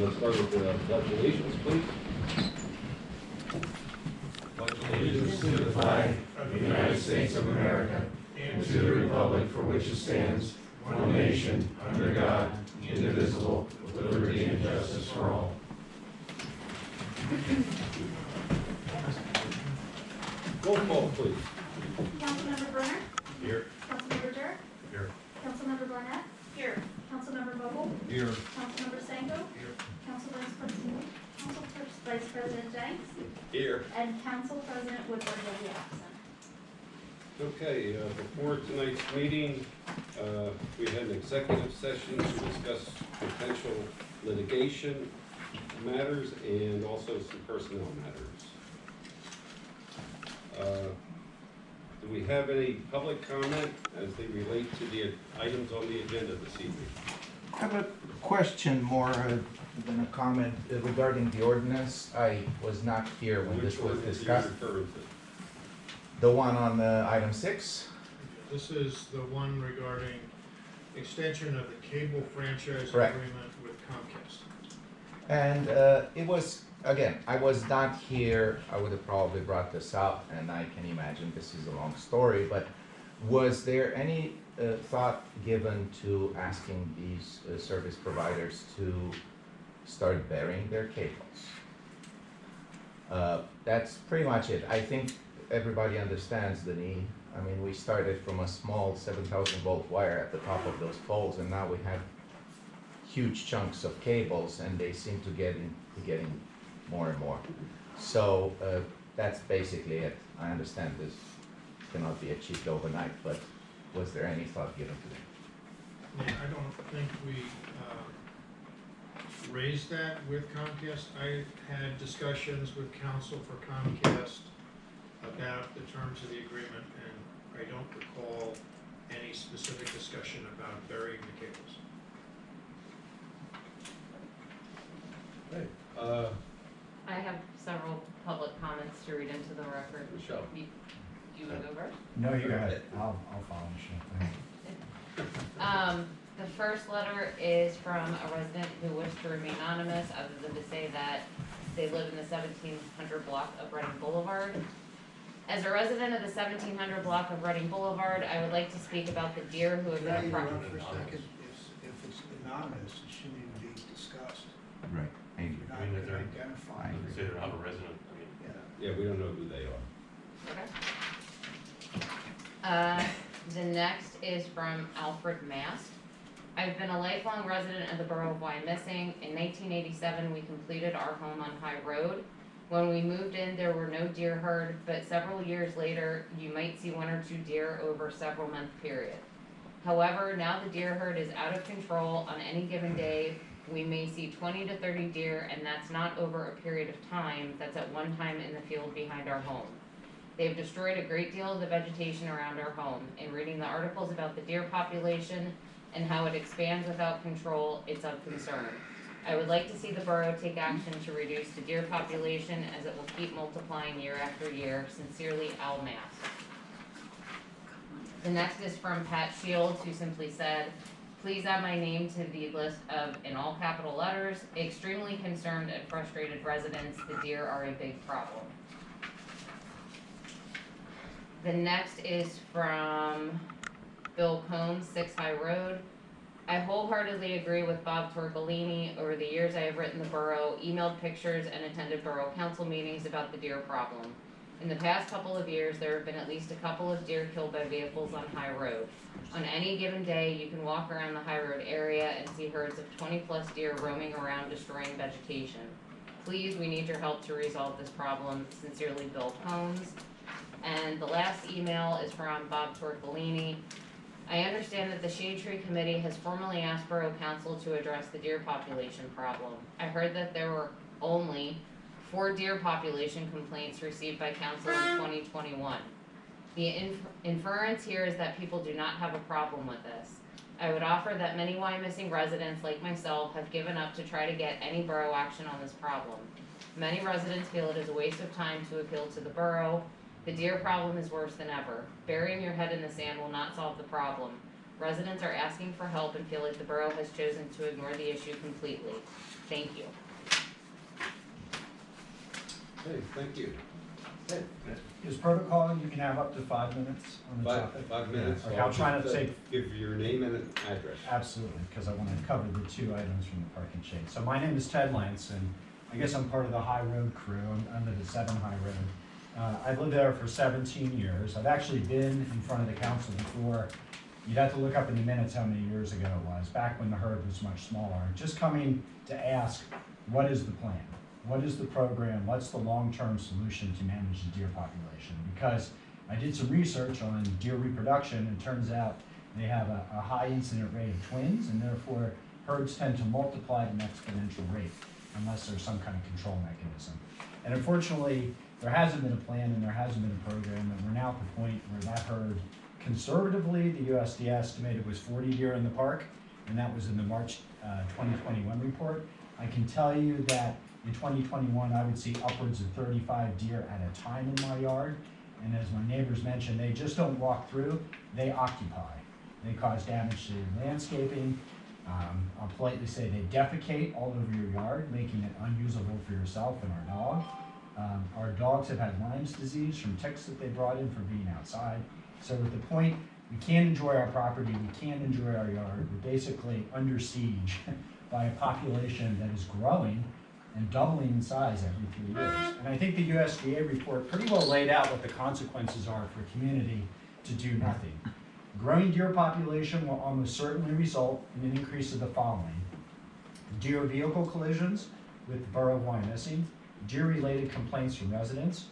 let's start with the pledge of allegiance, please. Allegiance to the flag of the United States of America and to the republic for which it stands, one nation, under God, indivisible, with liberty and justice for all. Roll call, please. Councilmember Brunner? Here. Councilmember Durr? Here. Councilmember Barnett? Here. Councilmember Vogel? Here. Councilmember Stanko? Here. Council Vice President Jenks? Here. And Council President Woodward will be absent. Okay, before tonight's meeting, we had an executive session to discuss potential litigation matters and also some personnel matters. Do we have any public comment as they relate to the items on the agenda this evening? I have a question more than a comment regarding the ordinance. I was not here when this was ordinance are you discussed. referring to? The one on item 6? This is the one regarding extension of the cable franchise Correct. agreement with Comcast. And it was, again, I was not here. I would have probably brought this up, and I can imagine this is a long story, but was there any thought given to asking these service providers to start burying their cables? That's pretty much it. I think everybody understands the need. I mean, we started from a small 7,000 volt wire at the top of those poles, and now we have huge chunks of cables, and they seem to getting more and more. So that's basically it. I understand this cannot be achieved overnight, but was there any thought given to that? Yeah, I don't think we raised that with Comcast. I had discussions with counsel for Comcast about the terms of the agreement, and I don't recall any specific discussion about burying the cables. Okay. I have several public comments to read into the record. Michelle. You wanna go first? No, you got it. I'll follow Michelle. The first letter is from a resident who wished to remain anonymous, other than to say that they live in the 1700 block of Reading Boulevard. As a resident of the 1700 block of Reading Boulevard, I would like to speak about the deer who have Can I been interrupt for a second? If it's anonymous, it shouldn't even be discussed. Right. Thank you. You're not I mean, gonna they're- identify. I agree. Say they're not a resident, I mean, Yeah. Yeah, we don't know who they are. Okay. The next is from Alfred Mast. I've been a lifelong resident of the borough of Wyomissing. In 1987, we completed our home on High Road. When we moved in, there were no deer herd, but several years later, you might see 1 or 2 deer over a several month period. However, now the deer herd is out of control. On any given day, we may see 20 to 30 deer, and that's not over a period of time. That's at one time in the field behind our home. They've destroyed a great deal of the vegetation around our home. In reading the articles about the deer population and how it expands without control, it's of concern. I would like to see the borough take action to reduce the deer population, as it will keep multiplying year after year. Sincerely, Al Mast. The next is from Pat Shields, who simply said, please add my name to the list of, in all capital letters, extremely concerned and frustrated residents. The deer are a big problem. The next is from Bill Combs, 6 High Road. I wholeheartedly agree with Bob Torcolini. Over the years I have written the borough, emailed pictures, and attended borough council meetings about the deer problem. In the past couple of years, there have been at least a couple of deer killed by vehicles on High Road. On any given day, you can walk around the High Road area and see herds of 20+ deer roaming around, destroying vegetation. Please, we need your help to resolve this problem. Sincerely, Bill Combs. And the last email is from Bob Torcolini. I understand that the Shade Tree Committee has formally asked Borough Council to address the deer population problem. I heard that there were only 4 deer population complaints received by Council in 2021. The inference here is that people do not have a problem with this. I would offer that many Wyomissing residents like myself have given up to try to get any borough action on this problem. Many residents feel it is a waste of time to appeal to the borough. The deer problem is worse than ever. Burying your head in the sand will not solve the problem. Residents are asking for help and feel like the borough has chosen to ignore the issue completely. Thank you. Okay, thank you. Is protocol, you can have up to 5 minutes on the topic? 5 minutes. Okay, I'll try not to Just, take, Give your name and address. absolutely, because I want to cover the 2 items from the parking shade. So my name is Ted Lance, and I guess I'm part of the High Road crew. I'm at the 7 High Road. I've lived there for 17 years. I've actually been in front of the council before. You'd have to look up in the minutes how many years ago it was, back when the herd was much smaller. Just coming to ask, what is the plan? What is the program? What's the long-term solution to manage the deer population? Because I did some research on deer reproduction, and it turns out they have a high incident rate of twins, and therefore herds tend to multiply at an exponential rate unless there's some kind of control mechanism. And unfortunately, there hasn't been a plan and there hasn't been a program, and we're now at the point where that herd, conservatively, the USDA estimated was 40 deer in the park, and that was in the March 2021 report. I can tell you that in 2021, I would see upwards of 35 deer at a time in my yard. And as my neighbors mentioned, they just don't walk through, they occupy. They cause damage to landscaping. I'll politely say they defecate all over your yard, making it unusable for yourself and our dog. Our dogs have had Lyme's disease from ticks that they brought in from being outside. So at the point, we can't enjoy our property, we can't enjoy our yard. We're basically under siege by a population that is growing and doubling in size every 3 years. And I think the USDA report pretty well laid out what the consequences are for a community to do nothing. Growing deer population will almost certainly result in an increase of the following: deer vehicle collisions with the borough of Wyomissing, deer-related complaints from residents,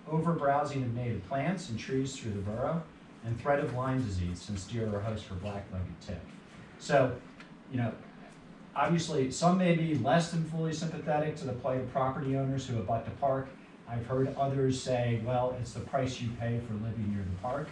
overbrowsing of native plants and trees through the borough, and threat of Lyme disease, since deer are host for black-legged tick. So, you know, obviously, some may be less than fully sympathetic to the plight of property owners who abut the park. I've heard others say, well, it's the price you pay for living near the park.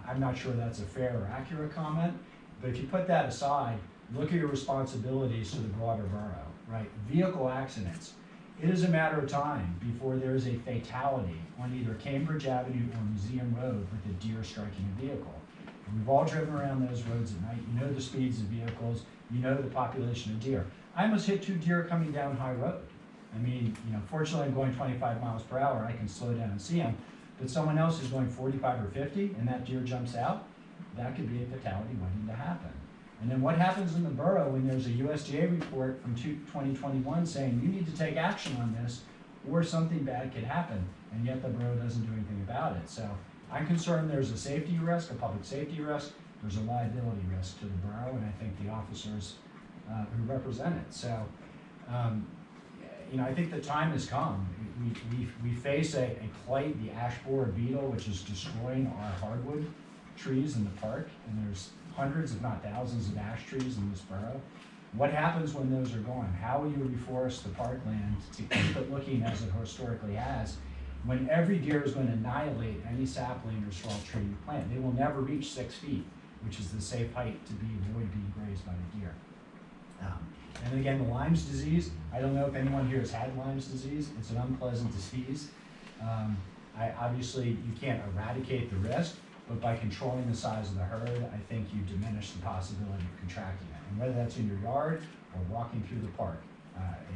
I'm not sure that's a fair or accurate comment, but if you put that aside, look at your responsibilities to the broader borough, right? Vehicle accidents. It is a matter of time before there is a fatality on either Cambridge Avenue or Museum Road with a deer striking a vehicle. We've all driven around those roads at night. You know the speeds of vehicles. You know the population of deer. I almost hit 2 deer coming down High Road. I mean, you know, fortunately I'm going 25 miles per hour. I can slow down and see them. But someone else is going 45 or 50 and that deer jumps out, that could be a fatality waiting to happen. And then what happens in the borough when there's a USDA report from 2021 saying you need to take action on this or something bad could happen, and yet the borough doesn't do anything about it. So I'm concerned there's a safety risk, a public safety risk, there's a liability risk to the borough, and I think the officers who represent it. So, you know, I think the time has come. We face a blight, the ash borer beetle, which is destroying our hardwood trees in the park, and there's hundreds, if not thousands, of ash trees in this borough. What happens when those are gone? How will you reforest the parkland to keep it looking as it historically has, when every deer is going to annihilate any sapling or small tree you plant? They will never reach 6 feet, which is the safe height to avoid being grazed by the deer. And again, the Lyme's disease, I don't know if anyone here has had Lyme's disease. It's an unpleasant disease. Obviously, you can't eradicate the risk, but by controlling the size of the herd, I think you diminish the possibility of contracting it. And whether that's in your yard or walking through the park.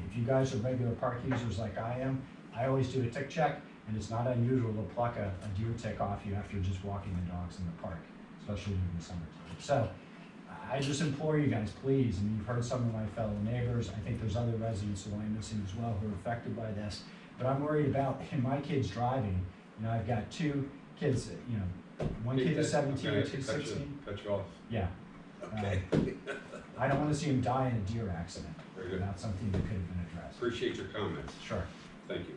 If you guys are regular park users like I am, I always do a tick check, and it's not unusual to pluck a deer tick off you after just walking the dogs in the park, especially in the summertime. So I just implore you guys, please, and you've heard some of my fellow neighbors, I think there's other residents of Wyomissing as well who are affected by this, but I'm worried about my kids driving. You know, I've got 2 kids, you know, one kid is 17, Okay, 2 16. Cut you off. Yeah. Okay. I don't want to see him die in a deer accident Very good. without something that could have been addressed. Appreciate your comments. Sure. Thank you.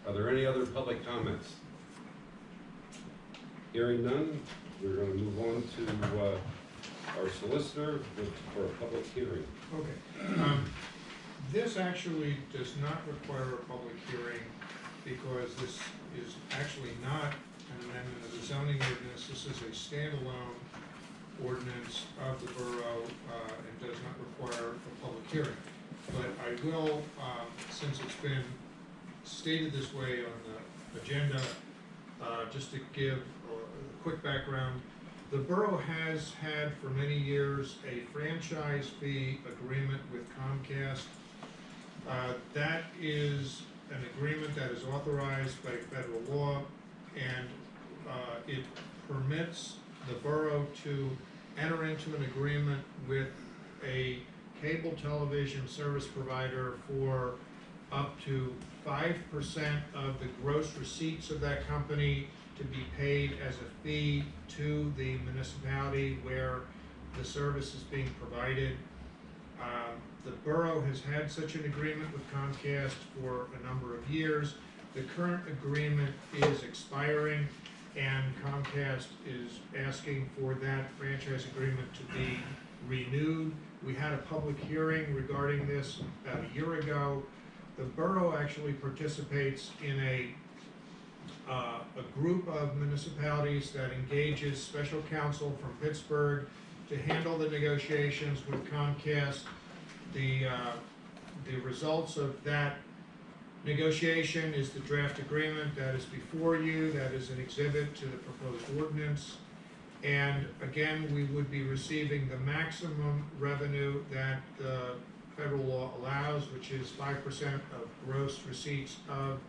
Are there any other public comments? Hearing none, we're going to move on to our solicitor for a public hearing. Okay. This actually does not require a public hearing because this is actually not an amendment of the zoning ordinance. This is a standalone ordinance of the borough and does not require a public hearing. But I will, since it's been stated this way on the agenda, just to give a quick background. The borough has had for many years a franchise fee agreement with Comcast That is an agreement that is authorized by federal law, and it permits the borough to enter into an agreement with a cable television service provider for up to 5% of the gross receipts of that company to be paid as a fee to the municipality where the service is being provided. The borough has had such an agreement with Comcast for a number of years. The current agreement is expiring, and Comcast is asking for that franchise agreement to be renewed. We had a public hearing regarding this about a year ago. The borough actually participates in a group of municipalities that engages special counsel from Pittsburgh to handle the negotiations with Comcast. The results of that negotiation is the draft agreement that is before you, that is an exhibit to the proposed ordinance. And again, we would be receiving the maximum revenue that the federal law allows, which is 5% of gross receipts of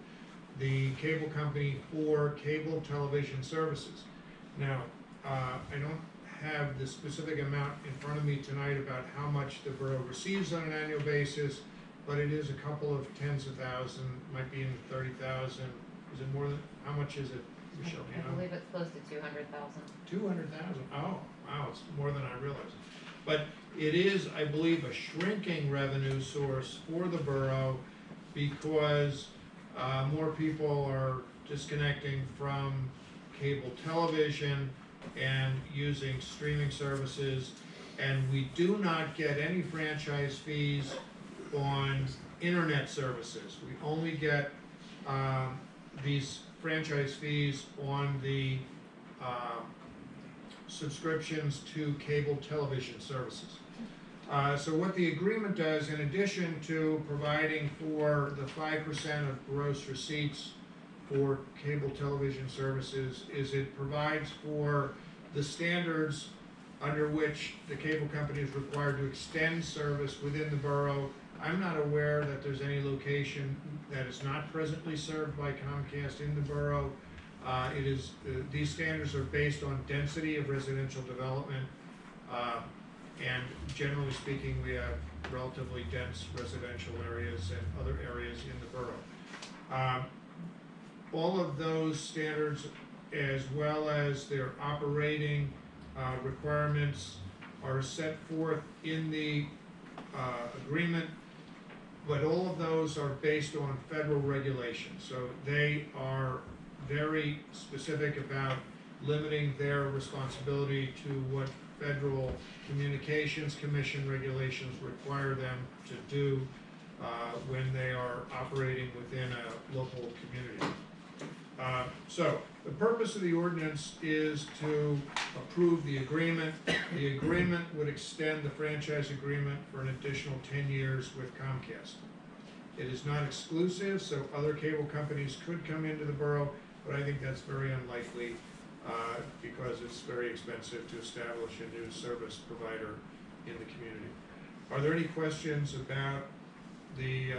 the cable company for cable television services. Now, I don't have the specific amount in front of me tonight about how much the borough receives on an annual basis, but it is a couple of tens of thousands, might be in the 30,000. Is it more than, how much is it, Michelle, do you I know? believe it's close to 200,000. 200,000, oh, wow, it's more than I realized. But it is, I believe, a shrinking revenue source for the borough because more people are disconnecting from cable television and using streaming services. And we do not get any franchise fees on internet services. We only get these franchise fees on the subscriptions to cable television services. So what the agreement does, in addition to providing for the 5% of gross receipts for cable television services, is it provides for the standards under which the cable company is required to extend service within the borough. I'm not aware that there's any location that is not presently served by Comcast in the borough. These standards are based on density of residential development, and generally speaking, we have relatively dense residential areas and other areas in the borough. All of those standards, as well as their operating requirements, are set forth in the agreement, but all of those are based on federal regulations. So they are very specific about limiting their responsibility to what Federal Communications Commission regulations require them to do when they are operating within a local community. So the purpose of the ordinance is to approve the agreement. The agreement would extend the franchise agreement for an additional 10 years with Comcast. It is not exclusive, so other cable companies could come into the borough, but I think that's very unlikely because it's very expensive to establish a new service provider in the community. Are there any questions about the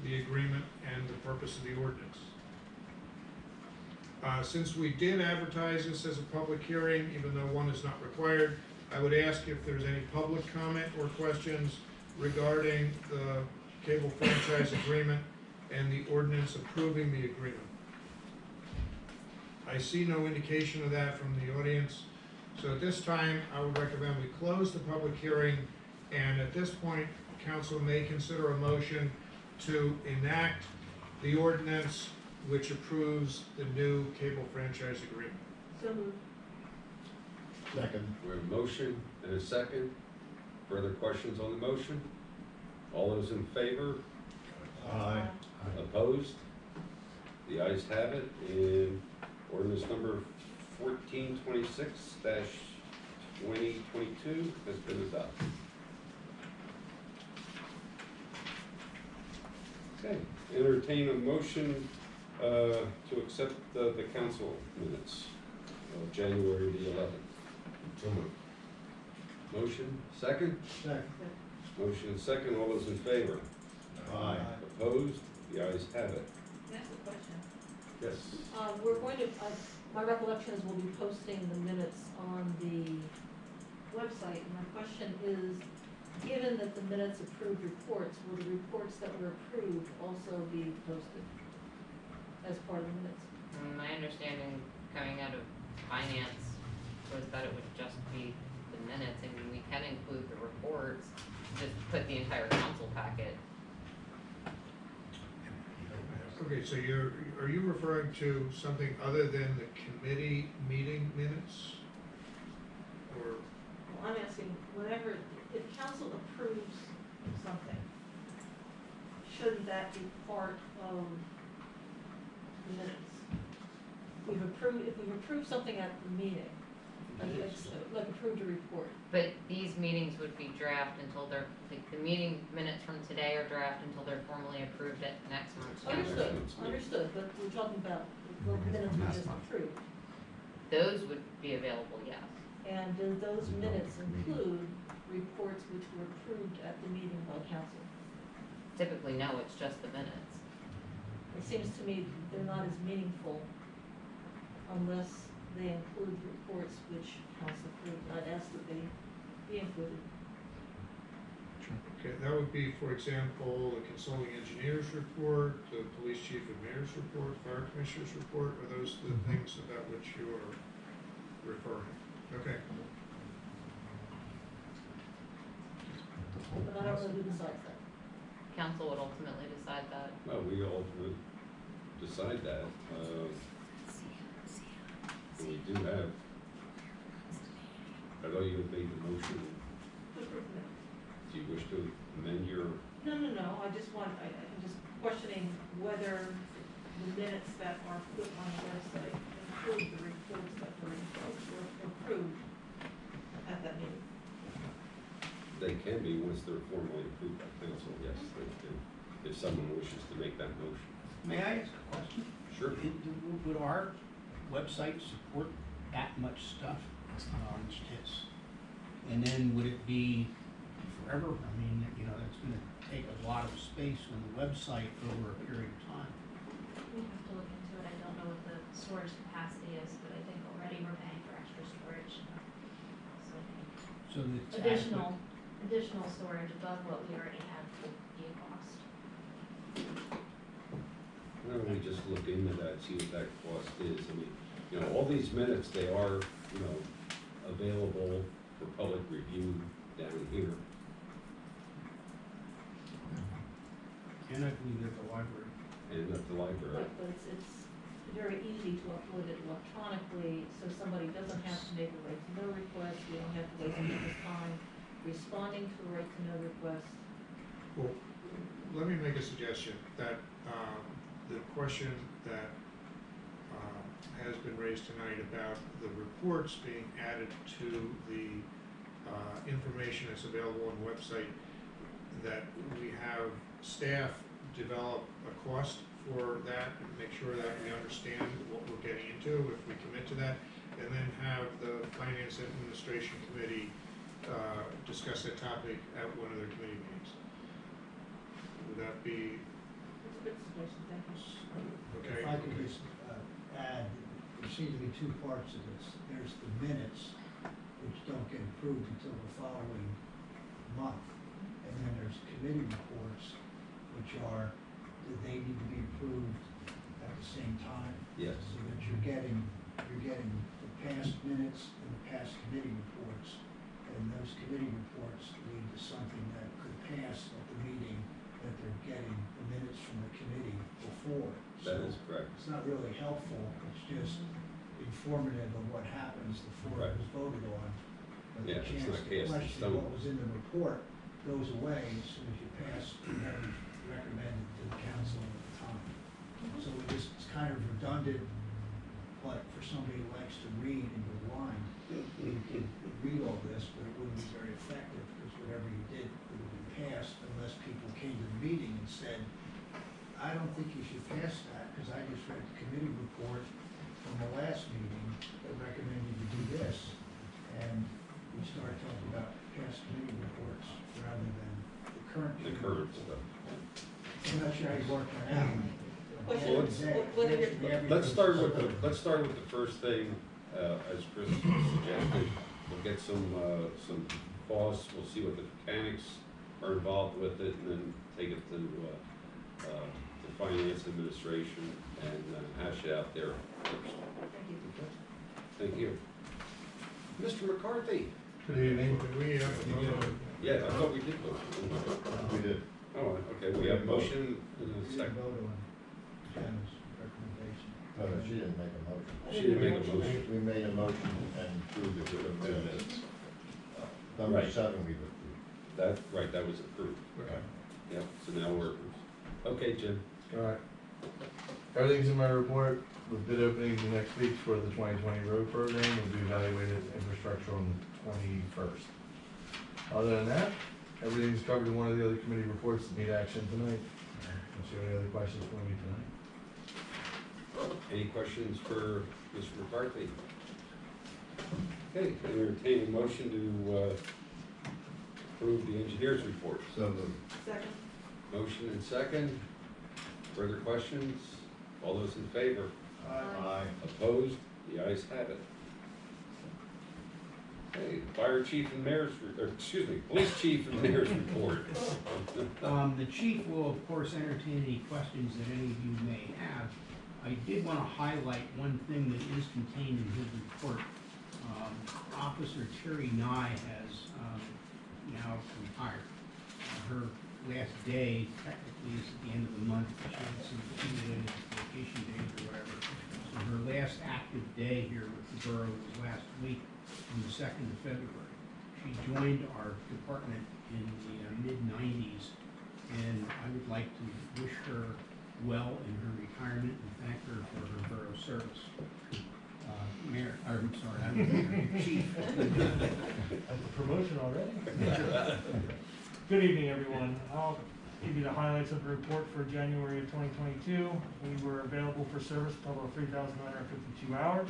agreement and the purpose of the ordinance? Since we did advertise this as a public hearing, even though one is not required, I would ask if there's any public comment or questions regarding the cable franchise agreement and the ordinance approving the agreement. I see no indication of that from the audience. So at this time, I would recommend we close the public hearing, and at this point, council may consider a motion to enact the ordinance which approves the new cable franchise agreement. So moved. Second. We have a motion and a second. Further questions on the motion? All those in favor? Aye. Opposed? The ayes have it, and ordinance number 1426-2022 has been adopted. Okay, entertain a motion to accept the council minutes of January the 11th. So moved. Motion, second? Second. Motion and second, all those in favor? Aye. Opposed? The ayes have it. Can I ask a question? Yes. We're going to, my recollection is we'll be posting the minutes on the website, and my question is, given that the minutes approved reports, will the reports that were approved also be posted as part of the minutes? My understanding coming out of finance was that it would just be the minutes. I mean, we can include the reports, just put the entire council packet. Okay, so are you referring to something other than the committee meeting minutes? Or, Well, I'm asking, whenever, if council approves something, shouldn't that be part of the minutes? If we've approved something at the meeting, like approved a report, But these meetings would be draft until they're, like, the meeting minutes from today are draft until they're formally approved at next month's council. understood, but we're talking about the minutes we just approved. Those would be available, yes. And do those minutes include reports which were approved at the meeting by council? Typically, no, it's just the minutes. It seems to me they're not as meaningful unless they include reports which council approved. I'd ask that they be included. okay, that would be, for example, the consulting engineer's report, the police chief and mayor's report, fire commissioner's report, are those the things about which you are referring? Okay, But I don't know who decides that. Council would ultimately decide that. Well, we all would decide that. We do have, I know you have made the motion. Do you wish to amend your, No, I'm just questioning whether the minutes that are put on the website include the reports that were approved at that meeting. they can be, once they're formally approved by council, yes, they can, if someone wishes to make that motion. May I ask a question? Sure. Would our website support that much stuff? And then would it be forever? I mean, you know, it's gonna take a lot of space on the website over a period of time. We have to look into it. I don't know what the storage capacity is, but I think already we're paying for extra storage. So So that additional storage above what we already have would be a cost. Why don't we just look into that, see what that cost is? I mean, you know, all these minutes, they are, you know, available for public review down here. and I believe at the library. And at the library. But it's very easy to upload it electronically, so somebody doesn't have to make a right to know request, we don't have to waste people's time responding to a right to know request. well, let me make a suggestion that, the question that, has been raised tonight about the reports being added to the, information that's available on the website, that we have staff develop a cost for that, and make sure that we understand what we're getting into, if we commit to that, and then have the Finance and Administration Committee, discuss that topic at one of their committee meetings. Would that be, It's a good suggestion, thank you. okay? If I could just add, there seem to be two parts of this. There's the minutes, which don't get approved until the following month. And then there's committee reports, which are, that they need to be approved at the same time. Yes. So that you're getting the past minutes and the past committee reports. And those committee reports lead to something that could pass at the meeting, that they're getting the minutes from the committee before. That So is correct. it's not really helpful, it's just informative of what happens before it was voted on. But the Yeah, it's chance not to cast in question stone. what was in the report goes away as soon as you pass what was recommended to the council at the time. So it's kind of redundant, but for somebody who likes to read and go blind, you could read all this, but it wouldn't be very effective, because whatever you did would be passed unless people came to the meeting and said, I don't think you should pass that, because I just read the committee report from the last meeting that recommended you do this. And we started talking about past committee reports rather than the current. The committee current report. stuff. And I'm not sure how you work that out. What's At the your- end of the day, what are it your- should be every Let's start with person's let's start with the first thing, as Chris suggested. We'll get some costs, we'll see what the mechanics are involved with it, and then take it to finance administration and hash it out there first. Thank you. Mr. McCarthy? Good evening. Do we have to vote on? Yeah, I thought we did vote. We did. Oh, okay, we have a motion and We a didn't second. vote on Jen's recommendation. No, she didn't make a motion. She didn't make a motion. We made a motion and approved it with the minutes. Number Right. 7 we've approved. That, right, that was approved. Okay. Yeah, so now we're, okay, Jim. All right. Everything's in my report with bid openings the next week for the 2020 road program. We'll be evaluated infrastructure on the 21st. Other than that, everything's covered in one of the other committee reports that need action tonight. Unless you have any other questions for me tonight. Any questions for Mr. McCarthy? Okay, entertain a motion to approve the engineer's report. So moved. Second. Motion and second. Further questions? All those in favor? Aye. Opposed? The ayes have it. Okay, fire chief and mayor's, police chief and mayor's report. The chief will, of course, entertain any questions that any of you may have. I did want to highlight one thing that is contained in his report. Officer Terry Nye has now retired. Her last day technically is at the end of the month. She had some accumulated vacation days or whatever. So her last active day here with the borough was last week on the 2nd of February. She joined our department in the mid-90s, and I would like to wish her well in her retirement and thank her for her borough service. Mayor, or, I'm sorry, I'm Mayor, Chief. That's a promotion already? Good evening, everyone. I'll give you the highlights of the report for January of 2022. We were available for service a total of 3,952 hours.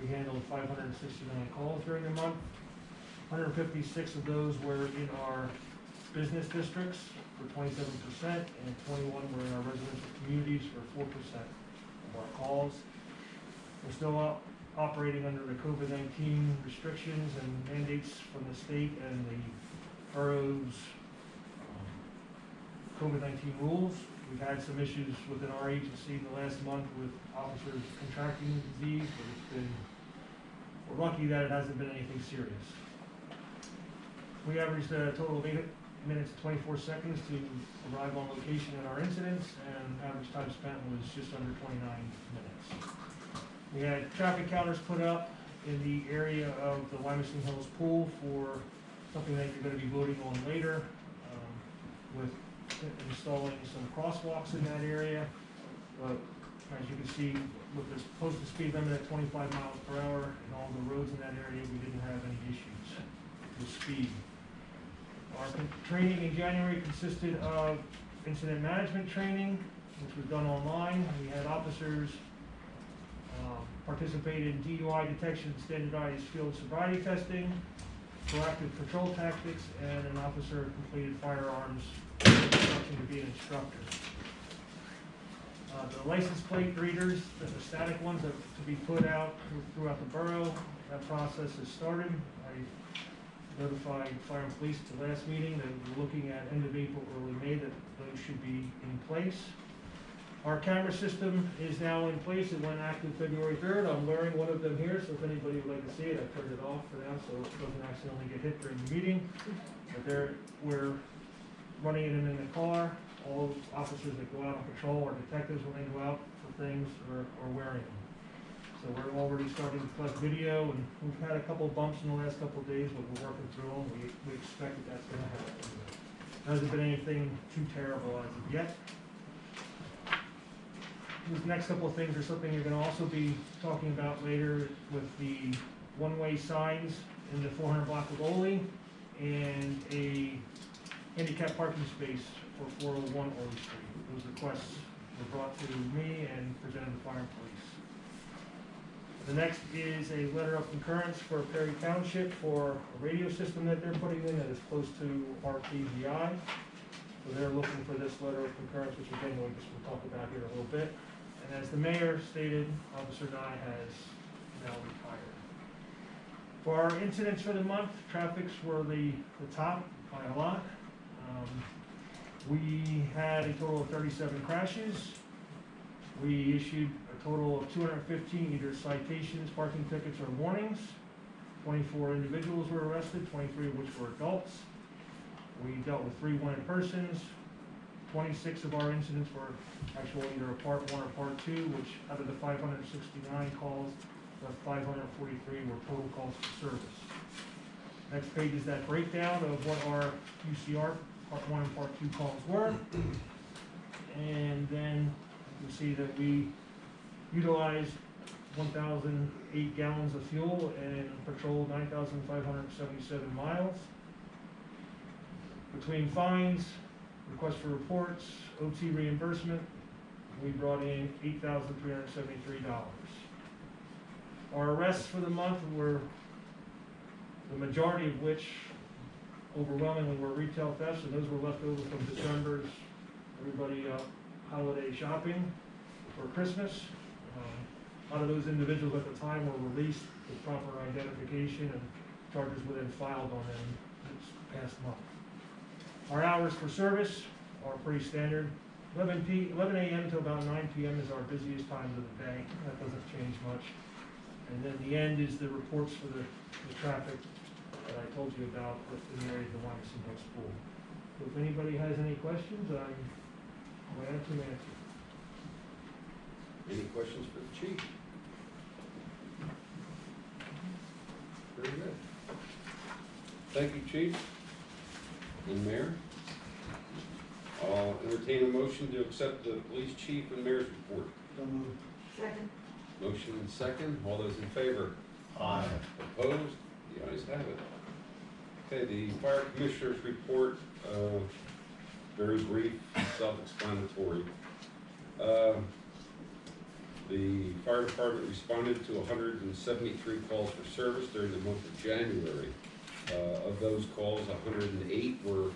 We handled 569 calls during the month. 156 of those were in our business districts for 27%, and 21 were in our residential communities for 4% of our calls. We're still operating under the COVID-19 restrictions and mandates from the state and the borough's COVID-19 rules. We've had some issues within our agency in the last month with officers contracting the disease, but we're lucky that it hasn't been anything serious. We averaged a total of 8 minutes and 24 seconds to arrive on location in our incidents, and average time spent was just under 29 minutes. We had traffic counters put up in the area of the Limestone Hills Pool for something that you're going to be voting on later, with installing some crosswalks in that area. But as you can see, with this posted speed limit at 25 miles per hour and all the roads in that area, we didn't have any issues with speed. Our training in January consisted of incident management training, which was done online. We had officers participate in DUI detection, standardized field sobriety testing, proactive patrol tactics, and an officer completed firearms instruction to be an instructor. The license plate readers, the static ones that to be put out throughout the borough, that process has started. I notified fire and police at the last meeting that we're looking at end of April, early May, that those should be in place. Our camera system is now in place. It went active February 3rd. I'm wearing one of them here, so if anybody would like to see it, I turned it off for now so it doesn't accidentally get hit during the meeting. But we're running it in the car. All officers that go out on patrol or detectives when they go out for things are wearing them. So we're already starting to collect video, and we've had a couple bumps in the last couple of days, but we're working through them. We expect that that's going to happen. There hasn't been anything too terrible as of yet. These next couple of things are something you're going to also be talking about later with the one-way signs in the 400 block of Ole and a handicap parking space for 401 Ole Street. Those requests were brought to me and presented to fire and police. The next is a letter of concurrence for Perry Township for a radio system that they're putting in that is close to RTVI. So they're looking for this letter of concurrence, which again, we'll talk about here in a little bit. And as the mayor stated, Officer Nye has now retired. For our incidents for the month, traffics were the top by a lot. We had a total of 37 crashes. We issued a total of 215 either citations, parking tickets, or warnings. 24 individuals were arrested, 23 of which were adults. We dealt with 3 wanted persons. 26 of our incidents were actually either a part 1 or part 2, which out of the 569 calls, the 543 were total calls for service. Next page is that breakdown of what our UCR part 1 and part 2 calls were. And then you see that we utilized 1,008 gallons of fuel and patrolled 9,577 miles. Between fines, requests for reports, OT reimbursement, we brought in $8,373. Our arrests for the month were, the majority of which overwhelmingly were retail thefts, and those were left over from December's, everybody holiday shopping for Christmas. A lot of those individuals at the time were released with proper identification, and charges were then filed on them this past month. Our hours for service are pretty standard. 11 a.m. to about 9 p.m. is our busiest times of the day. That doesn't change much. And then the end is the reports for the traffic that I told you about in the area of the Wyomissing Hook School. So if anybody has any questions, I'm glad to answer. Any questions for the chief? Very good. Thank you, chief and mayor. I'll entertain a motion to accept the police chief and mayor's report. So moved. Second. Motion and second. All those in favor? Aye. Opposed? The ayes have it. Okay, the fire commissioner's report, very brief, self-explanatory. The fire department responded to 173 calls for service during the month of January. Of those calls, 108 were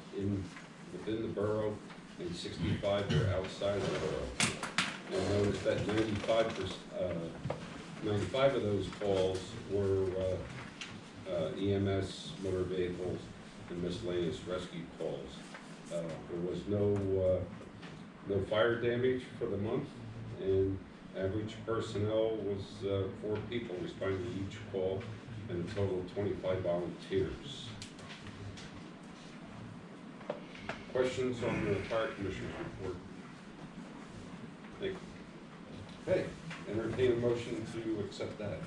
within the borough and 65 were outside the borough. And notice that 95 of those calls were EMS, motor vehicles, and miscellaneous rescue calls. There was no fire damage for the month, and average personnel was 4 people responding to each call, and a total of 25 volunteers. Questions on the fire commissioner's report? Thank you. Okay, entertain a motion to accept that.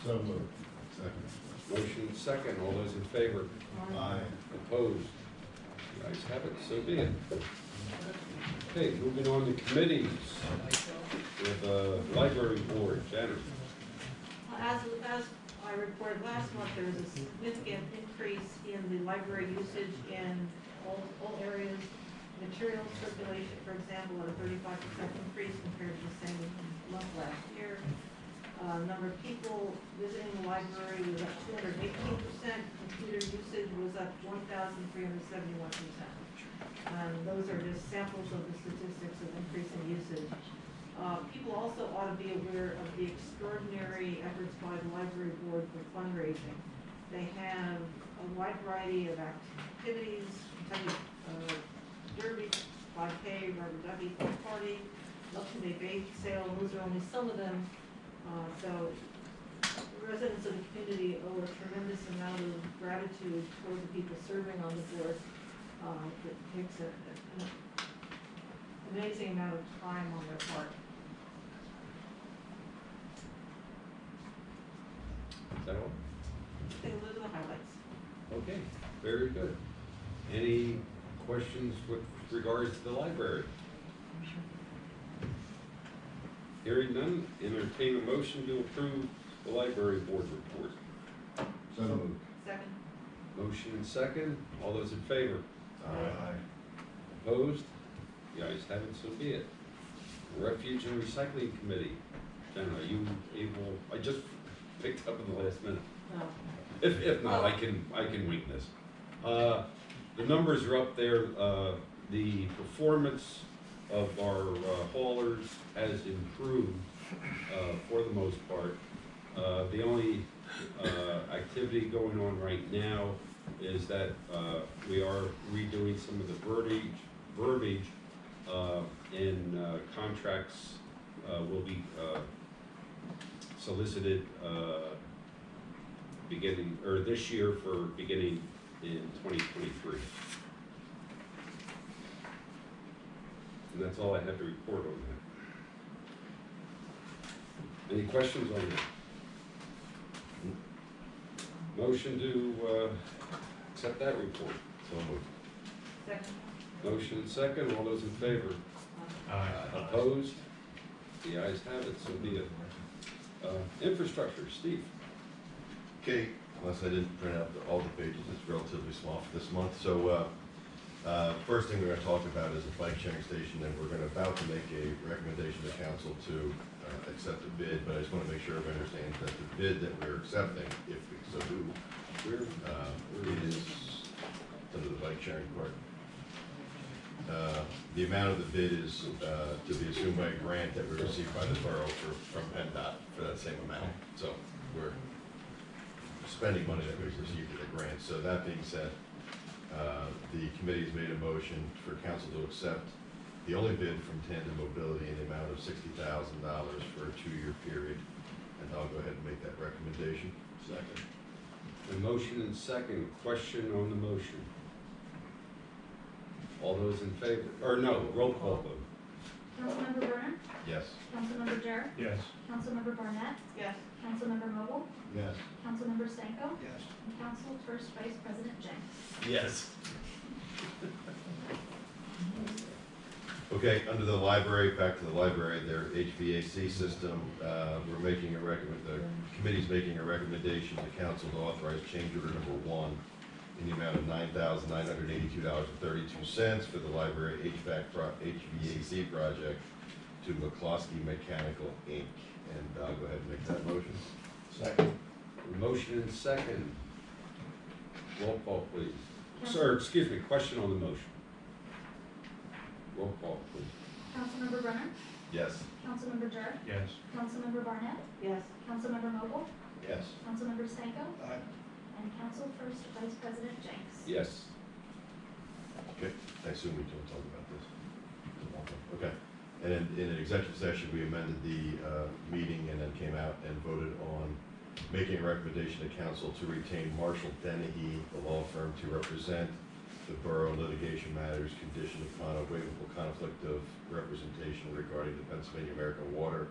So moved. Second. Motion second, all those in favor? Aye. Opposed? The ayes have it, so be it. Okay, moving on to committees. We have library board, Janet. As I reported last month, there was a significant increase in the library usage in all areas. Material circulation, for example, at a 35% increase compared to the same month last year. Number of people visiting the library was up 218%. Computer usage was up 1,371%. Those are just samples of the statistics of increasing usage. People also ought to be aware of the extraordinary efforts by the library board for fundraising. They have a wide variety of activities, Derby, 5K, Rubber Ducky, Party, Election Day bake sale. Those are only some of them. So residents of the community owe a tremendous amount of gratitude toward the people serving on the board. It takes an amazing amount of time on their part. Is that all? I think those are the highlights. Okay, very good. Any questions with regards to the library? Hearing none, entertain a motion to approve the library board report. So moved. Second. Motion second, all those in favor? Aye. Opposed? The ayes have it, so be it. Refuge and Recycling Committee. Jen, are you able, I just picked up in the last minute. No. If not, I can wing this. The numbers are up there, the performance of our haulers has improved for the most part. The only activity going on right now is that we are redoing some of the verbiage in contracts will be solicited beginning, or this year for beginning in 2023. And that's all I have to report on that. Any questions on that? Motion to accept that report. So moved. Second. Motion and second, all those in favor? Opposed? The ayes have it, so be it. Infrastructure, Steve. Okay, unless I didn't print out all the pages, it's relatively small for this month. So, first thing we're gonna talk about is a bike sharing station, and we're about to make a recommendation to council to accept the bid, but I just wanna make sure everybody understands that the bid that we're accepting, if we so do, is under the bike sharing part. The amount of the bid is to be assumed by a grant that we received by the borough from PennDOT for that same amount. So we're spending money that we've received as a grant. So that being said, the committee's made a motion for council to accept the only bid from Tandem Mobility in the amount of $60,000 for a 2-year period. And I'll go ahead and make that recommendation. Second. A motion and second, question on the motion. All those in favor, or no, roll call vote. Councilmember Brennan? Yes. Councilmember Jarrett? Yes. Councilmember Barnett? Yes. Councilmember Vogel? Yes. Councilmember Stanko? Yes. And Council First Vice President Jenks. Yes. Okay, under the library, back to the library, their HVAC system, we're making the committee's making a recommendation to council to authorize change order number 1 in the amount of $9,982.32 for the library HVAC project to McCloskey Mechanical, Inc. And I'll go ahead and make that motion. Second. A motion and second. Roll call, please. Sir, excuse me, question on the motion. Roll call, please. Councilmember Brennan? Yes. Councilmember Jarrett? Yes. Councilmember Barnett? Yes. Councilmember Vogel? Yes. Councilmember Stanko? Aye. And Council First Vice President Jenks. Yes. Okay, I assume we don't talk about this. Okay, and then in an executive session, we amended the meeting and then came out and voted on making a recommendation to council to retain Marshall Dennehy, the law firm, to represent the borough litigation matters conditioned upon a waivable conflict of representation regarding the Pennsylvania American Water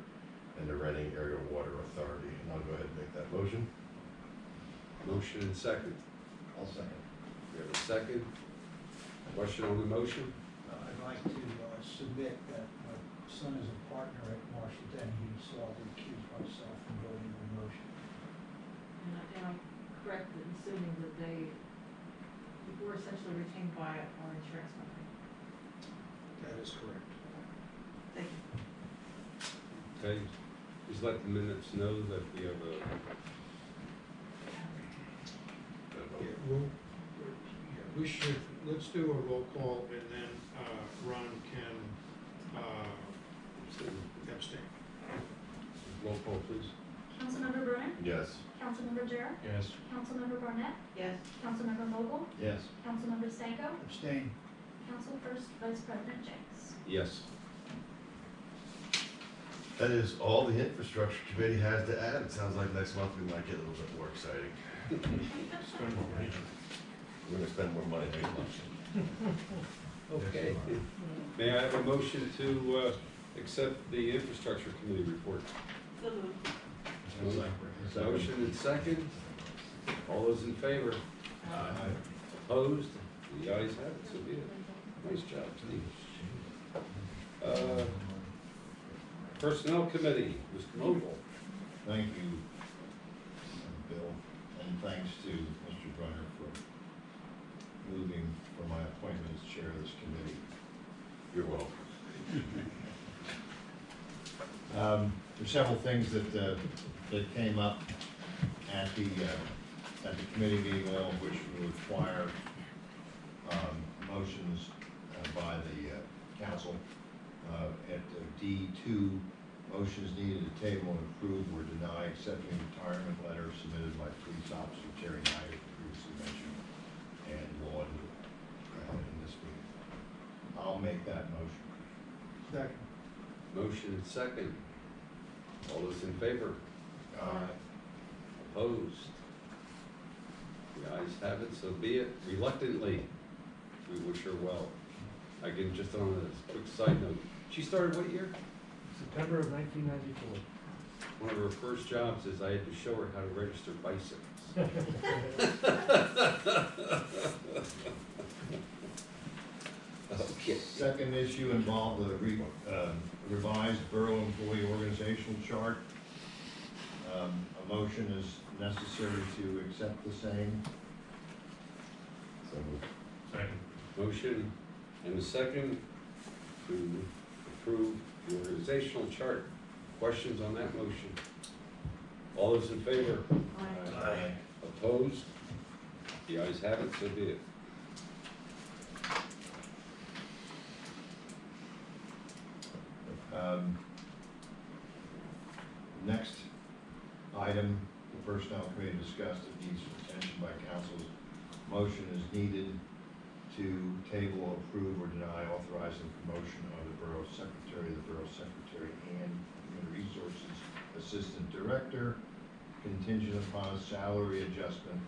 and the Reading Area Water Authority. And I'll go ahead and make that motion. Motion and second. I'll second. We have a second. Question on the motion? I'd like to submit that my son is a partner at Marshall Dennehy, so I'll recuse myself from voting on the motion. And I'm correct in assuming that they were essentially retained by our insurance company. That is correct. Thank you. Okay, just let the minutes know that we have a, We should, let's do a roll call and then Ron can abstain. roll call, please. Councilmember Brennan? Yes. Councilmember Jarrett? Yes. Councilmember Barnett? Yes. Councilmember Vogel? Yes. Councilmember Stanko? Abstain. Council First Vice President Jenks. Yes. That is all the infrastructure committee has to add. It sounds like next month we might get a little bit more exciting. Spend more money. We're gonna spend more money next month. Okay. May I have a motion to accept the infrastructure committee report? So moved. Motion and second. All those in favor? Aye. Opposed? The ayes have it, so be it. Nice job, Steve. Personnel committee, Mr. Mogle. Thank you, Bill, and thanks to Mr. Brunner for moving for my appointment as chair of this committee. You're welcome. There's several things that came up at the committee meeting, all of which will require motions by the council. At D2, motions needed to table and approve or deny accepting retirement letter submitted by police officer Terry Knight, previously mentioned, and Law in this meeting. I'll make that motion. Second. Motion and second. All those in favor? Opposed? The ayes have it, so be it. Reluctantly, we wish her well. I can just on a quick side note, she started what year? September of 1994. One of her first jobs is I had to show her how to register bicycles. Okay. Second issue involved the revised borough employee organizational chart. A motion is necessary to accept the same. So moved. Second. Motion and a second to approve the organizational chart. Questions on that motion? All those in favor? Aye. Opposed? The ayes have it, so be it. Next item, the personnel committee discussed, it needs attention by council's motion is needed to table, approve, or deny authorizing promotion of the borough secretary, and human resources assistant director, contingent upon salary adjustment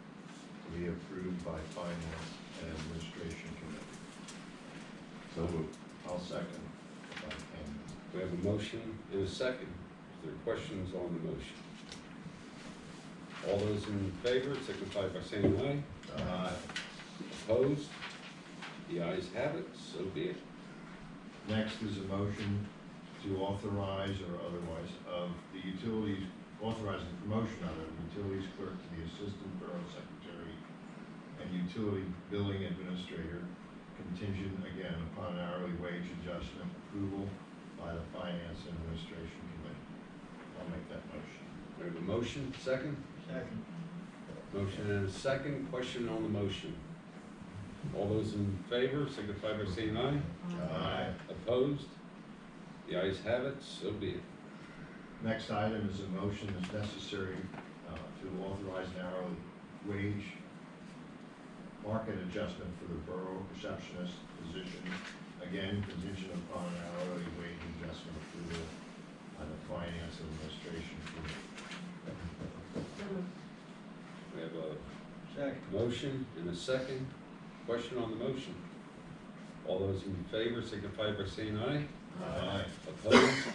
to be approved by finance and administration committee. So moved. I'll second. If I can. We have a motion and a second. Is there questions on the motion? All those in favor signify by saying aye. Aye. Opposed? The ayes have it, so be it. Next is a motion to authorize or otherwise of the utilities, authorize the promotion of the utilities clerk to the assistant borough secretary and utility billing administrator, contingent again upon hourly wage adjustment approval by the finance and administration committee. I'll make that motion. We have a motion, second? Second. Motion and a second. Question on the motion. All those in favor signify by saying aye. Aye. Opposed? The ayes have it, so be it. Next item is a motion that's necessary to authorize an hourly wage market adjustment for the borough receptionist position. Again, contingent upon an hourly wage adjustment approval by the finance and administration committee. We have a Second. motion and a second. Question on the motion. All those in favor signify by saying aye. Aye. Opposed?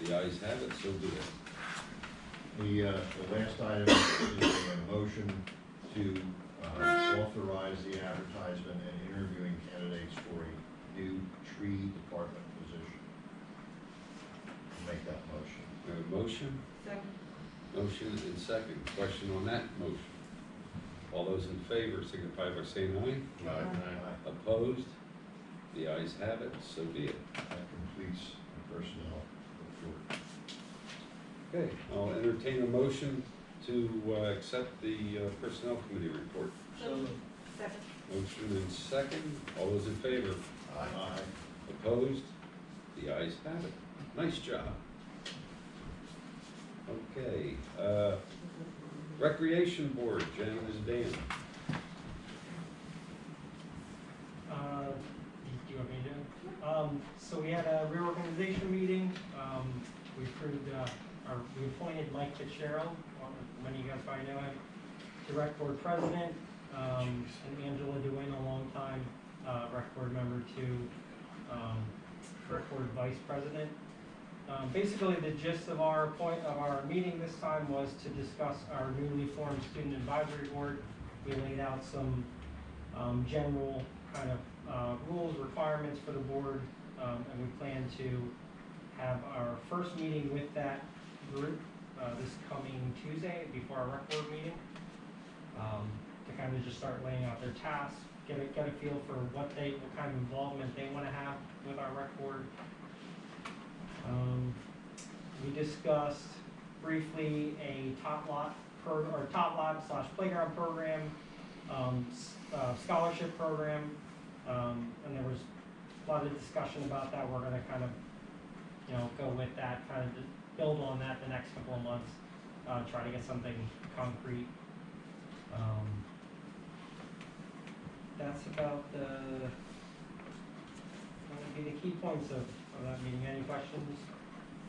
The ayes have it, so be it. The last item is a motion to authorize the advertisement and interviewing candidates for a new tree department position. Make that motion. We have a motion, Second. motion and second. Question on that motion. All those in favor signify by saying aye. Aye. Opposed? The ayes have it, so be it. That completes the personnel report. Okay, I'll entertain a motion to accept the personnel committee report. So moved. Second. Motion and second. All those in favor? Aye. Opposed? The ayes have it. Nice job. Okay, Recreation Board, Jen is Dan. Do you want me to? So we had a reorganization meeting, we approved, we appointed Mike Fitzgerald, many of you guys probably know him, to rec board president, and Angela Duane, a long time, rec board member to, rec board vice president. Basically, the gist of our meeting this time was to discuss our newly formed student advisory board. We laid out some general kind of rules, requirements for the board, and we plan to have our first meeting with that group this coming Tuesday before our rec board meeting, to kind of just start laying out their tasks, get a feel for what kind of involvement they want to have with our rec board. We discussed briefly a top lot / playground program, scholarship program, and there was a lot of discussion about that, we're gonna kind of, you know, go with that, kind of build on that the next couple of months, try to get something concrete. That's about the, be the key points of that meeting. Any questions?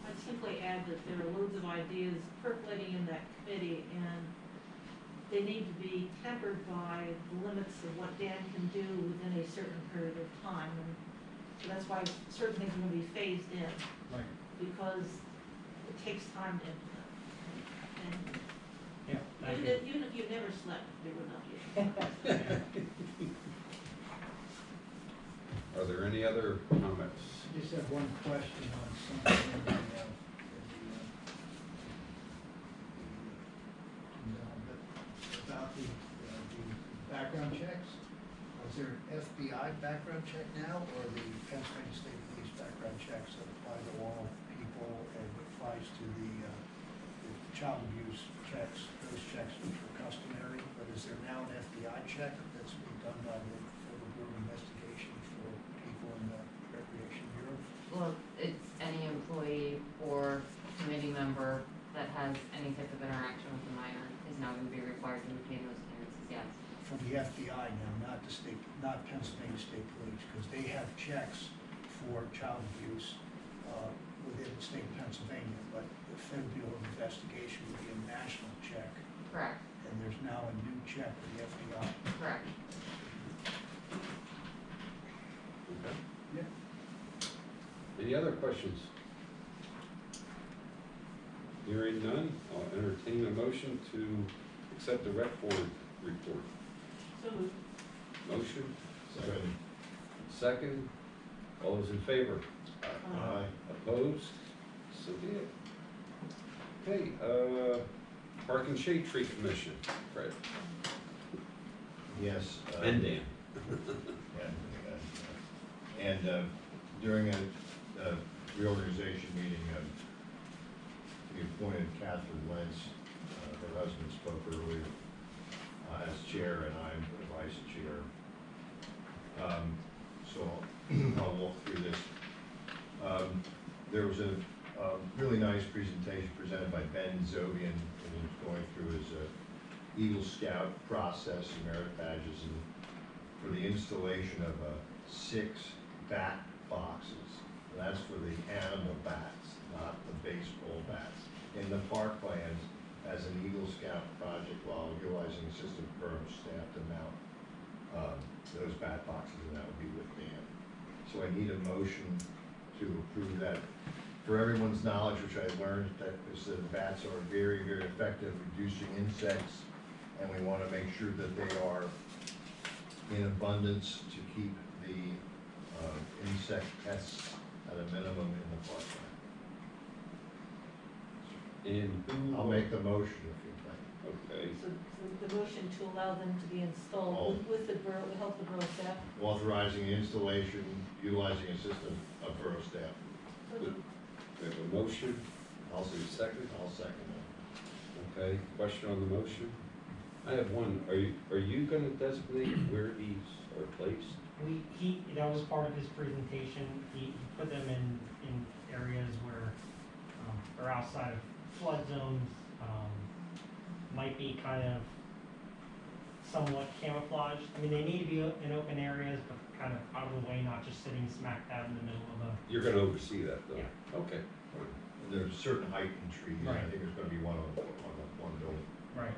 I'd simply add that there are loads of ideas percolating in that committee, and they need to be tempered by the limits of what Dan can do within a certain period of time. And so that's why certain things are gonna be phased in, Right. because it takes time to implement. And Yeah, thank you. even if you never slept, there would not be. Are there any other comments? I just have one question on something about the background checks. Is there an FBI background check now, or the Pennsylvania State Police background checks that apply to all people and applies to the child abuse checks, those checks which were customary? But is there now an FBI check that's being done by the Federal Bureau of Investigation for people in the Recreation Bureau? Well, it's any employee or committee member that has any type of interaction with a minor is now gonna be required to obtain those clearances, yes. From the FBI now, not the state, not Pennsylvania State Police, because they have checks for child abuse within the state of Pennsylvania, but the Federal Bureau of Investigation would be a national check, Correct, and there's now a new check for the FBI. correct. Okay. Yeah. Any other questions? Hearing none, I'll entertain a motion to accept the rec board report. So moved. Motion, Second. second, all those in favor? Aye. Opposed? So be it. Okay, Park and Shade Tree Commission, Fred. Yes. And Dan. And during a reorganization meeting, we appointed Catherine Lentz, her husband spoke earlier, as chair, and I'm the vice chair. So I'll walk through this. There was a really nice presentation presented by Ben Zovian, and he was going through his Eagle Scout process, and merit badges, and for the installation of 6 bat boxes. And that's for the animal bats, not the baseball bats, in the parklands as an Eagle Scout project while utilizing assistant borough staff to mount those bat boxes, and that would be with Dan. So I need a motion to approve that. For everyone's knowledge, which I learned, that is that bats are very, very effective reducing insects, and we want to make sure that they are in abundance to keep the insect pests at a minimum in the parkland. And who? I'll make the motion if you'd like. Okay, So the motion to allow them to be installed with the borough, with help of the borough staff. Authorizing the installation, utilizing assistant of borough staff. So moved. we have a motion, I'll say second. I'll second that. Okay, question on the motion? I have one, are you gonna designate where these are placed? That was part of his presentation, he put them in areas where, they're outside of flood zones, might be kind of somewhat camouflaged. I mean, they need to be in open areas, but kind of out of the way, not just sitting smack dab in the middle of a, You're gonna oversee that, though? Yeah. Okay, And there's certain height in trees, I Right. think there's gonna be one on one building. right.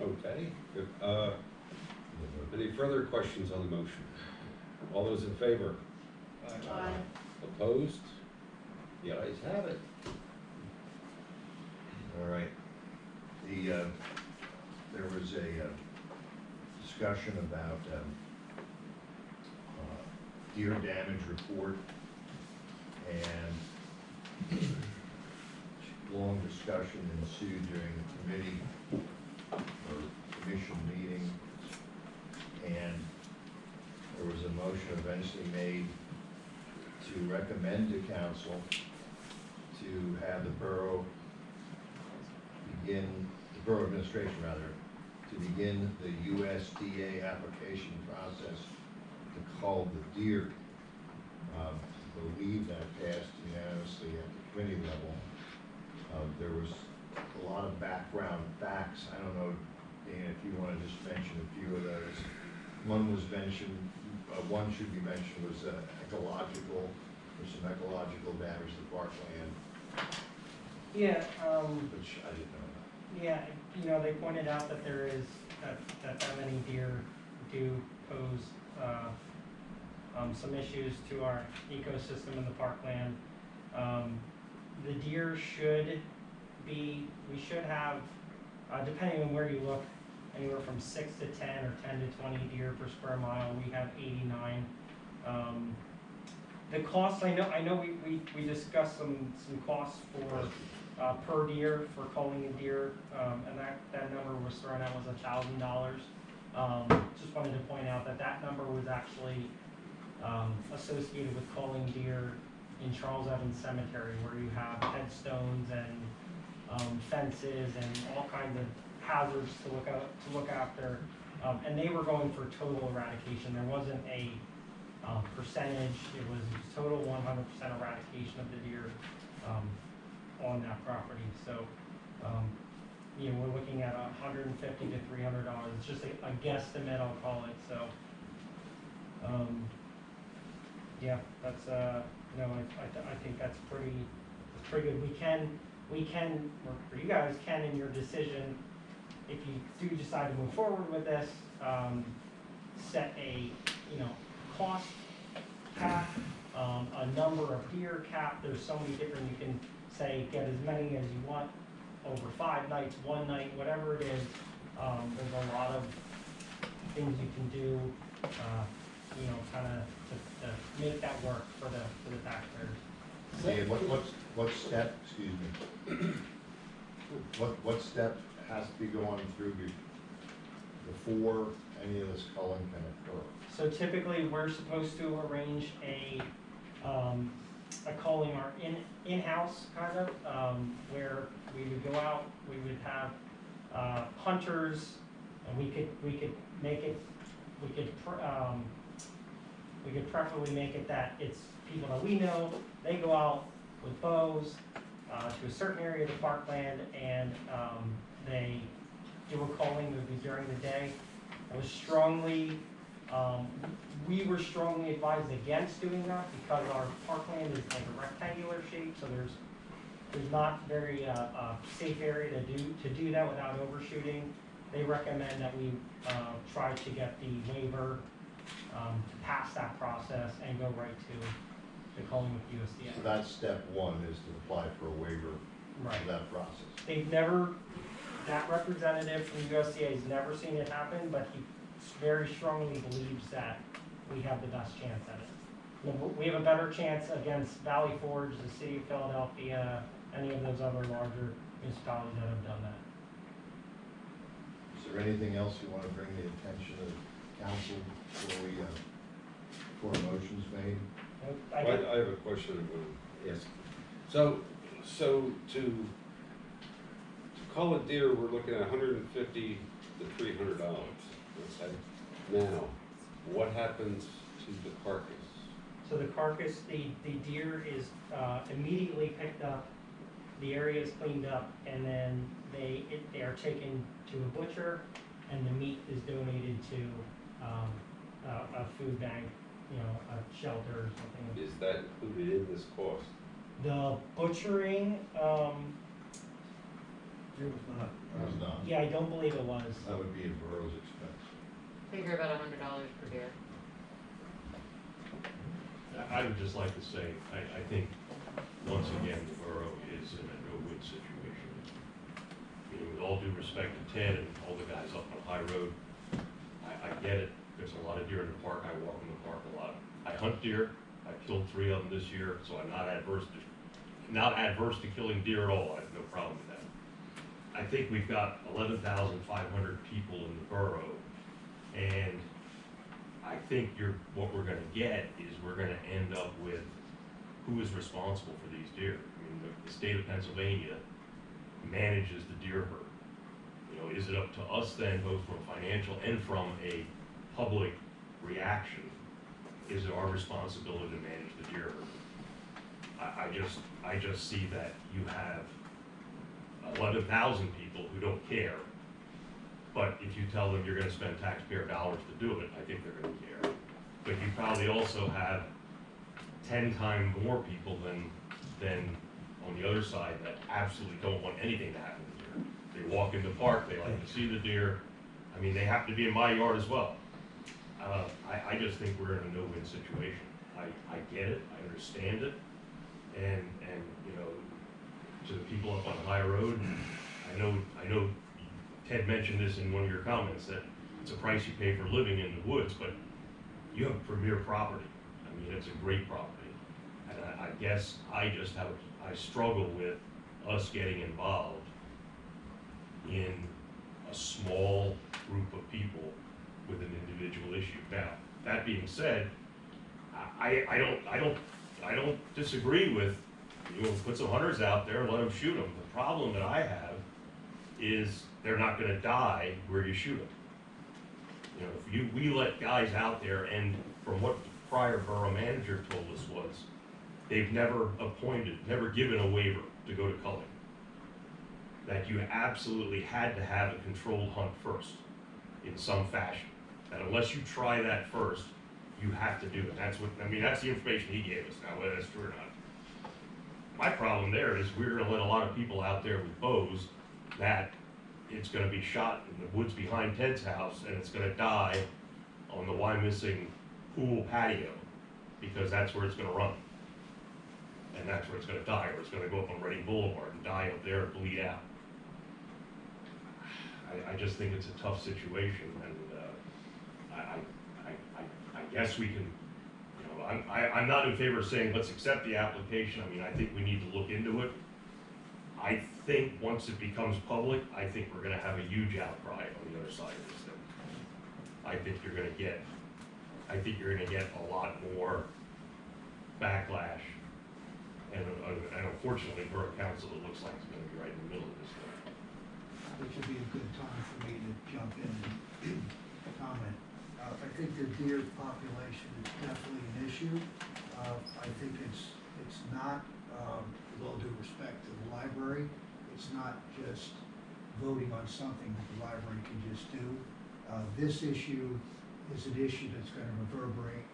okay. Any further questions on the motion? All those in favor? Aye. Opposed? The ayes have it. All right. There was a discussion about deer damage report, and long discussion ensued during the committee or commission meeting, and there was a motion eventually made to recommend to council to have the borough administration rather, to begin the USDA application process to cull the deer. I believe that passed unanimously at the committee level. There was a lot of background facts. I don't know, Dan, if you want to just mention a few of those. One was mentioned, one should be mentioned was ecological, there's some ecological damage to parkland, Yeah, which I didn't know about. yeah, you know, they pointed out that there is, that many deer do pose, some issues to our ecosystem in the parkland. The deer should be, we should have, depending on where you look, anywhere from 6 to 10 or 10 to 20 deer per square mile. We have 89. The costs, I know we discussed some costs for per deer for culling a deer, and that number was thrown out was $1,000. Just wanted to point out that number was actually associated with culling deer in Charles Evans Cemetery, where you have headstones and fences and all kinds of hazards to look after, and they were going for total eradication. There wasn't a percentage; it was total 100% eradication of the deer on that property. So, you know, we're looking at $150 to $300. It's just a guesstimate, I'll call it. So, yeah, that's you know, I think that's pretty good. We can, or you guys can, in your decision, if you do decide to move forward with this, set a, you know, cost cap, a number of deer cap. There's so many different, you can say get as many as you want over 5 nights, 1 night, whatever it is. There's a lot of things you can do, you know, kind of to make that work for the taxpayers. Dan, what step, excuse me, what step has to be going through before any of this culling can occur? So typically, we're supposed to arrange a culling our in-house kind of, where we would go out, we would have hunters, and we could make it, we could preferably make it that it's people that we know, they go out with bows to a certain area of the parkland, and they do a culling. It would be during the day. I was strongly, we were strongly advised against doing that because our parkland is like a rectangular shape, so there's not very safe area to do that without overshooting. They recommend that we try to get the waiver to pass that process and go right to the culling with USDA. So that's step one, is to apply for a waiver Right. for that process. They've never, that representative from USDA has never seen it happen, but he very strongly believes that we have the best chance at it. We have a better chance against Valley Forge, the city of Philadelphia, any of those other larger municipalities that have done that. Is there anything else you want to bring to the attention of the council before a motion's made? I have a question I'm going to ask. So to cull a deer, we're looking at $150 to $300. Okay. Now, what happens to the carcass? So the carcass, the deer is immediately picked up, the area is cleaned up, and then they are taken to a butcher, and the meat is donated to a food bank, you know, a shelter or something. Is that included in this cost? The butchering, It was not. It was not. yeah, I don't believe it was. That would be a borough's expense. Figure about $100 per deer. I would just like to say, I think, once again, the borough is in a no-win situation. I mean, with all due respect to Ted and all the guys up on High Road, I get it. There's a lot of deer in the park. I walk in the park a lot. I hunt deer. I killed 3 of them this year, so I'm not adverse to killing deer at all. I have no problem with that. I think we've got 11,500 people in the borough, and I think what we're gonna get is we're gonna end up with who is responsible for these deer. I mean, the state of Pennsylvania manages the deer herd. You know, is it up to us then, both from a financial and from a public reaction, is it our responsibility to manage the deer herd? I just see that you have 11,000 people who don't care. But if you tell them you're gonna spend taxpayer dollars to do it, I think they're gonna care. But you probably also have 10 times more people than on the other side that absolutely don't want anything to happen to deer. They walk in the park, they like to see the deer. I mean, they happen to be in my yard as well. I just think we're in a no-win situation. I get it, I understand it, and you know, to the people up on High Road, I know Ted mentioned this in one of your comments, that it's a price you pay for living in the woods, but you have premier property. I mean, it's a great property. And I guess I struggle with us getting involved in a small group of people with an individual issue. Now, that being said, I don't disagree with, you know, put some hunters out there and let them shoot them. The problem that I have is they're not gonna die where you shoot them. You know, if we let guys out there, and from what the prior borough manager told us was, they've never given a waiver to go to culling. That you absolutely had to have a controlled hunt first, in some fashion. That unless you try that first, you have to do it. That's the information he gave us. Now, whether that's true or not. My problem there is we're gonna let a lot of people out there with bows that it's gonna be shot in the woods behind Ted's house, and it's gonna die on the Wyomissing pool patio, because that's where it's gonna run. And that's where it's gonna die, or it's gonna go up on Reading Boulevard and die up there and bleed out. I just think it's a tough situation, and I guess we can, you know, I'm not in favor of saying let's accept the application. I mean, I think we need to look into it. I think once it becomes public, I think we're gonna have a huge outcry on the other side of this thing. I think you're gonna get a lot more backlash, and unfortunately, Borough Council, it looks like it's gonna be right in the middle of this thing. Which would be a good time for me to jump in and comment. I think the deer population is definitely an issue. I think it's not, with all due respect to the library, it's not just voting on something that the library can just do. This issue is an issue that's gonna reverberate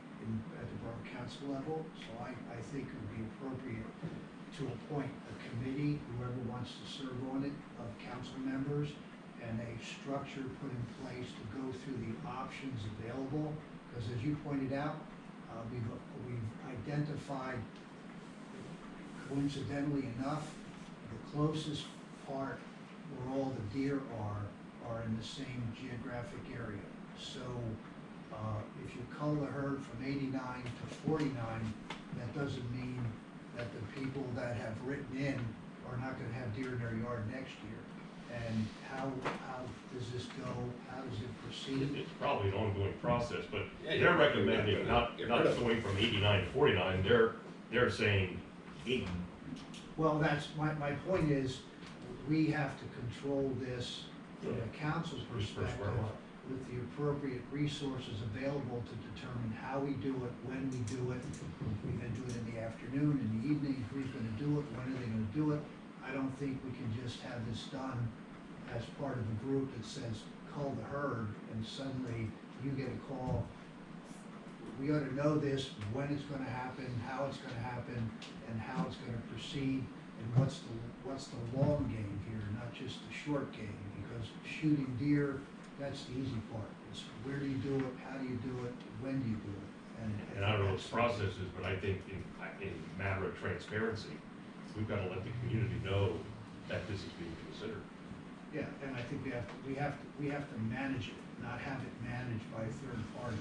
at the Borough Council level, so I think it would be appropriate to appoint a committee, whoever wants to serve on it, of council members, and a structure put in place to go through the options available, because as you pointed out, we've identified, coincidentally enough, the closest part where all the deer are in the same geographic area. So if you cull the herd from 89 to 49, that doesn't mean that the people that have written in are not gonna have deer in their yard next year. And how does this go? How does it proceed? It's probably an ongoing process, but Yeah, they're you're recommending not rid of it. going from 89 to 49, they're saying 80. Well, that's, my point is, we have to control this from a council's perspective with the appropriate resources available to determine how we do it, when we do it. We're gonna do it in the afternoon, in the evening, who's gonna do it, when are they gonna do it? I don't think we can just have this done as part of a group that says, cull the herd, and suddenly you get a call. We ought to know this, when it's gonna happen, how it's gonna happen, and how it's gonna proceed, and what's the long game here, not just the short game, because shooting deer, that's the easy part. It's where do you do it, how do you do it, when do you do it? And I don't know what the process is, but I think in matter of transparency, we've got to let the community know that this is being considered. Yeah, and I think we have to manage it, not have it managed by a third party.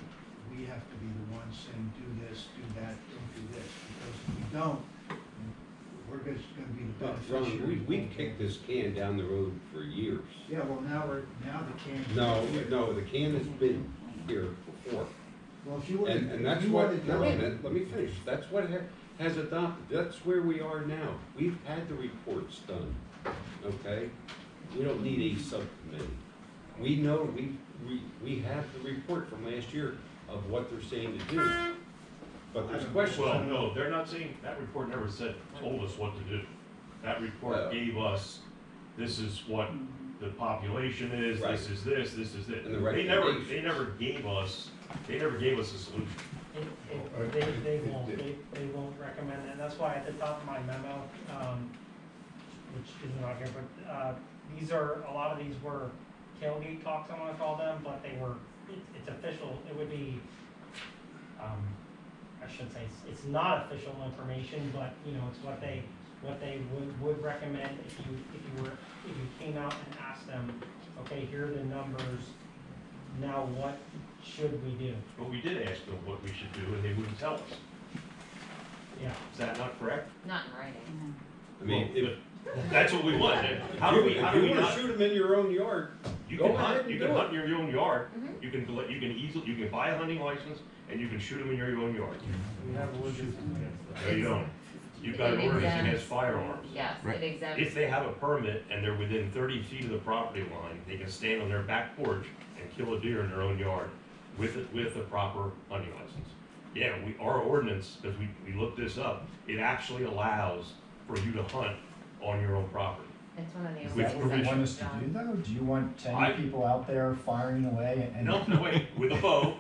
We have to be the ones saying, do this, do that, don't do this, because if we don't, we're just gonna be the beneficiaries. Ron, we've kicked this can down the road for years. Yeah, well, now the can. No, the can has been here before. Well, if you would. And that's what, no, wait a minute, let me finish. That's what has adopted. That's where we are now. We've had the reports done, okay? We don't need a subcommittee. We know, we have the report from last year of what they're saying to do. but there's questions. Well, no, they're not saying, that report never told us what to do. That report gave us, this is what the population is, Right. this is this, this is this. And the They never recommendations. they never gave us a solution. They won't recommend it, and that's why at the top of my memo, which isn't on here, but, a lot of these were tailgate talks, I wanna call them, but it's official, it would be, I shouldn't say, it's not official information, but, it's what they would recommend if you came out and asked them, okay, here are the numbers, now what should we do? But we did ask them what we should do, and they wouldn't tell us. Yeah. Is that not correct? Not in writing. I mean, if, That's what we want. How do we if you wanna not? shoot them in your own yard, You go can ahead hunt, and you do can it. hunt in your own yard, Mhm. you can buy a hunting license, and you can shoot them in your own yard. We have a ordinance against that. No, you don't. You've got an It ordinance exempts- against firearms. Yes, it exempts. If they have a permit and they're within 30 feet of the property line, they can stand on their back porch and kill a deer in their own yard with a proper hunting license. Yeah, our ordinance, because we looked this up, it actually allows for you to hunt on your own property. It's one of the. Is With that what you want provision. us to do though? Do you want I- 10 people out there firing away and? No, wait, with a bow,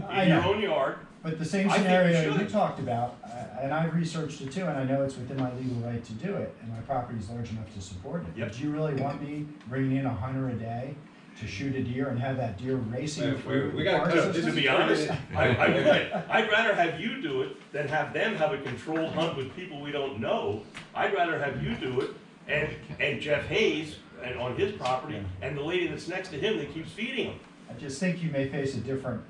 I in your know. own yard, But the same I think we scenario you should. talked about, and I researched it too, and I know it's within my legal right to do it, and my property's large enough to support it. Yep. But do you really want me bringing in a hunter a day to shoot a deer and have that deer racing through we the gotta park cut system? to be honest, I'd rather have you do it than have them have a controlled hunt with people we don't know. I'd rather have you do it and Jeff Hayes and on his property and the lady that's next to him that keeps feeding him. I just think you may face a different,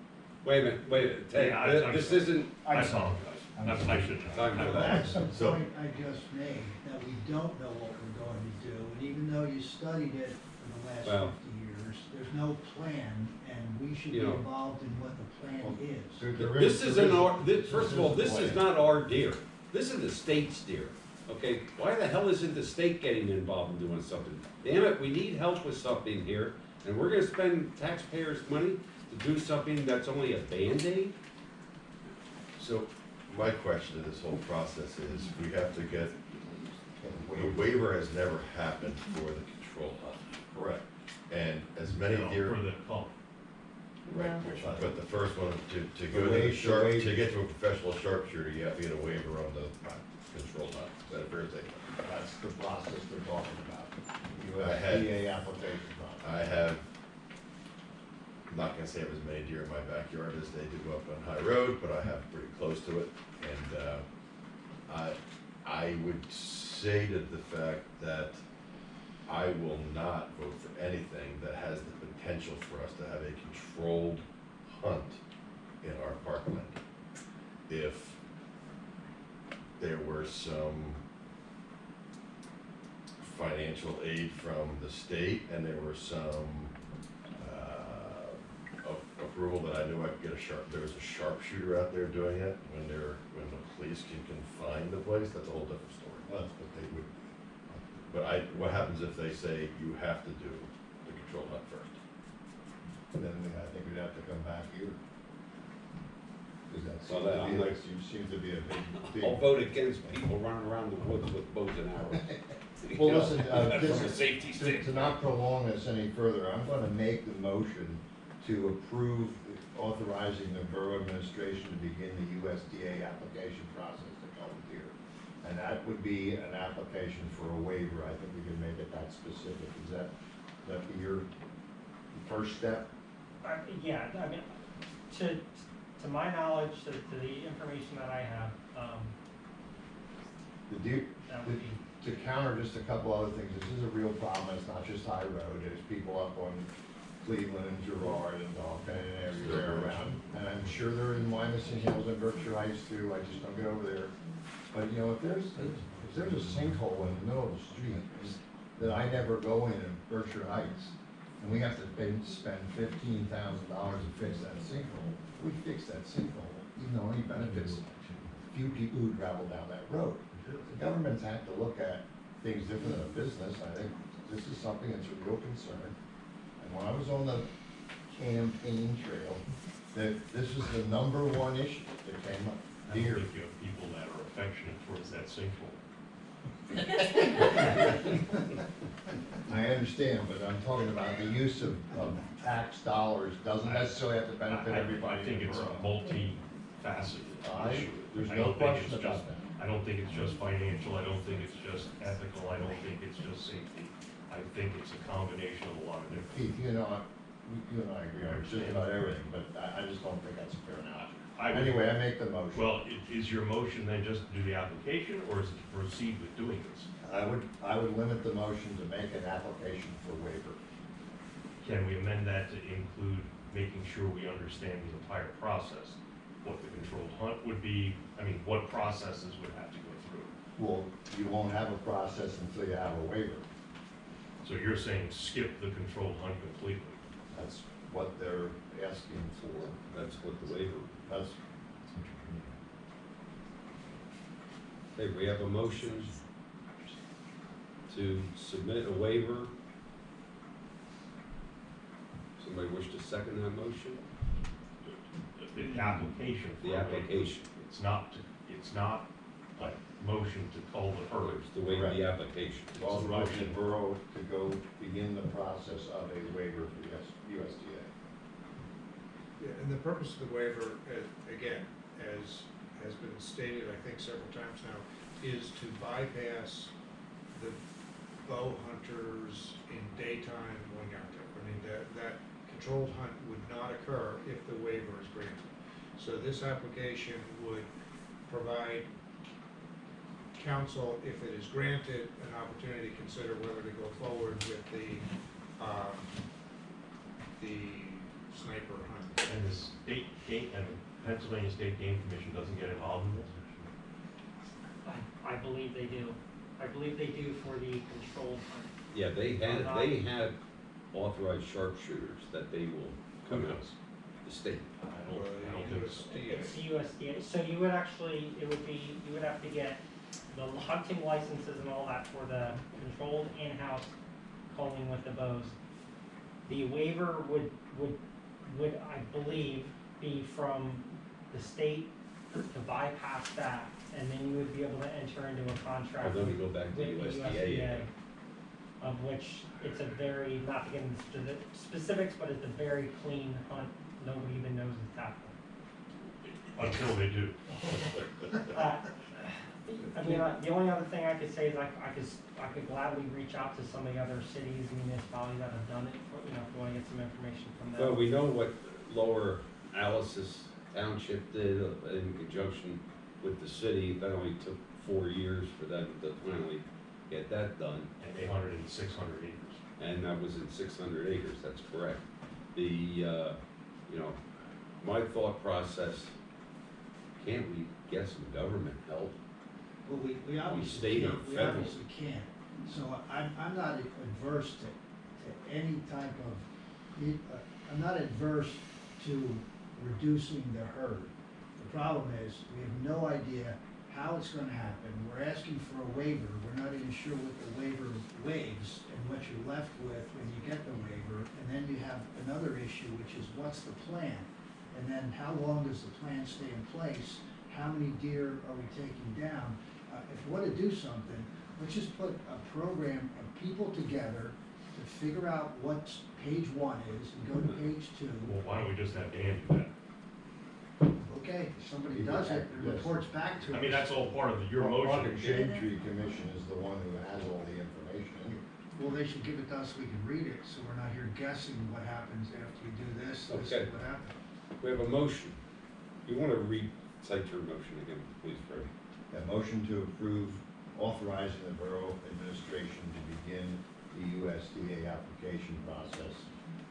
wait a minute, Ted, Yeah, I'm this sorry. isn't I I'm sorry. apologize. I shouldn't have. time for Well, that. that's the So- point I just made, that we don't know what we're going to do, and even though you studied it for the last Well- 50 years, there's no plan, and we should be You know. involved in what the plan is. This isn't our, first of all, this is not our deer. This is the state's deer, okay? Why the hell isn't the state getting involved in doing something? Damn it, we need help with something here, and we're gonna spend taxpayers' money to do something that's only a Band-Aid? So, my question to this whole process is, we have to get, the waiver has never happened for the control hunt. Correct. And as many No, deer. For the call. Right, No. but the first one, to go to a sharp, to get to a professional sharpshooter, you have to get a waiver on the control hunt. Is that a fair statement? That's the process they're talking about. You I have had- DA applications on. I have, I'm not gonna say I have as many deer in my backyard as they do up on High Road, but I have pretty close to it. And, I would say to the fact that I will not vote for anything that has the potential for us to have a controlled hunt in our parkland. If there were some financial aid from the state and there were some approval that I knew I could get there was a sharpshooter out there doing it, when the police can confine the place, that's a whole different story. That's what they would. But what happens if they say you have to do the control hunt first? Then I think we'd have to come back here. Because that Well, seems to I'm be, like- seems to be a big. I'll vote against people running around the woods with bows and arrows. Well, listen, From a safety to standpoint. not prolong this any further, I'm gonna make the motion to approve authorizing the Borough Administration to begin the USDA application process to cull the deer. And that would be an application for a waiver, I think we can make it that specific, is that be your first step? Yeah, I mean, to my knowledge, to the information that I have, The deer, that would be. to counter just a couple other things, this is a real problem, it's not just High Road, there's people up on Cleveland and Girard and Dalton and everywhere around. And I'm sure they're in Wyomissing Hills and Berkshire Heights too, I just don't get over there. But you know, if there's a sinkhole in the middle of the street that I never go in Berkshire Heights, and we have to spend $15,000 to fix that sinkhole, we fix that sinkhole, even though it only benefits few people who travel down that road. The government's had to look at things different than a business. I think this is something that's a real concern. And when I was on the campaign trail, that this was the #1 issue that came up. I don't deer. think you have people that are affectionate towards that sinkhole. I understand, but I'm talking about the use of tax dollars doesn't necessarily have to benefit everybody. I think in the it's a borough. multifaceted issue. There's I no don't think question it's about just- that. I don't think it's just financial, I don't think it's just ethical, I don't think it's just safety. I think it's a combination of a lot of different. Keith, you and I agree on just about everything, but I just don't think that's a fair analogy. Anyway, I make the motion. Well, is your motion then just to do the application, or is it to proceed with doing this? I would limit the motion to make an application for waiver. Can we amend that to include making sure we understand the entire process? What the controlled hunt would be, I mean, what processes would have to go through? Well, you won't have a process until you have a waiver. So you're saying skip the controlled hunt completely? That's what they're asking for. That's what the waiver. That's, Okay, we have a motion to submit a waiver. Somebody wish to second that motion? The application for. The application. It's not like motion to cull the herd. To waive the application. authorize the borough to go begin the process of a waiver for the USDA. Yeah, and the purpose of the waiver, again, as has been stated, I think several times now, is to bypass the bow hunters in daytime going out there. I mean, that controlled hunt would not occur if the waiver is granted. So this application would provide council, if it is granted, an opportunity to consider whether to go forward with the sniper hunt. And the state game, and Pennsylvania State Game Commission doesn't get involved in this? I believe they do. I believe they do for the controlled hunt. Yeah, they have authorized sharpshooters that they will come out, the state. I don't think so. It's USDA, so you would actually, you would have to get the hunting licenses and all that for the controlled in-house culling with the bows. The waiver would, I believe, be from the state to bypass that, and then you would be able to enter into a contract Then we with go back to the USDA again. of which it's a very, not to get into the specifics, but it's a very clean hunt. Nobody even knows it's happening. Until they do. I mean, the only other thing I could say is I could gladly reach out to some of the other cities, municipalities that have done it, if you wanna get some information from them. Well, we know what Lower Alice's Township did in conjunction with the city. That only took 4 years for them to finally get that done. And 800 and 600 acres. And that was in 600 acres, that's correct. My thought process, can't we get some government help? Well, we obviously state or can't, we federal. obviously can't. So I'm not adverse to any type of, I'm not adverse to reducing the herd. The problem is, we have no idea how it's gonna happen. We're asking for a waiver, we're not even sure what the waiver waives and what you're left with when you get the waiver. And then you have another issue, which is what's the plan? And then how long does the plan stay in place? How many deer are we taking down? If we want to do something, let's just put a program of people together to figure out what page 1 is and go to page 2. Well, why don't we just have Dan do that? Okay, if somebody does it, it reports back to us. I mean, that's all part of your Park motion. and Shade Tree Commission is the one who has all the information anyway. Well, they should give it to us, we can read it, so we're not here guessing what happens after we do this, this Okay. is what happened. We have a motion. You want to recite your motion again, please, Freddie? A motion to approve authorizing the borough administration to begin the USDA application process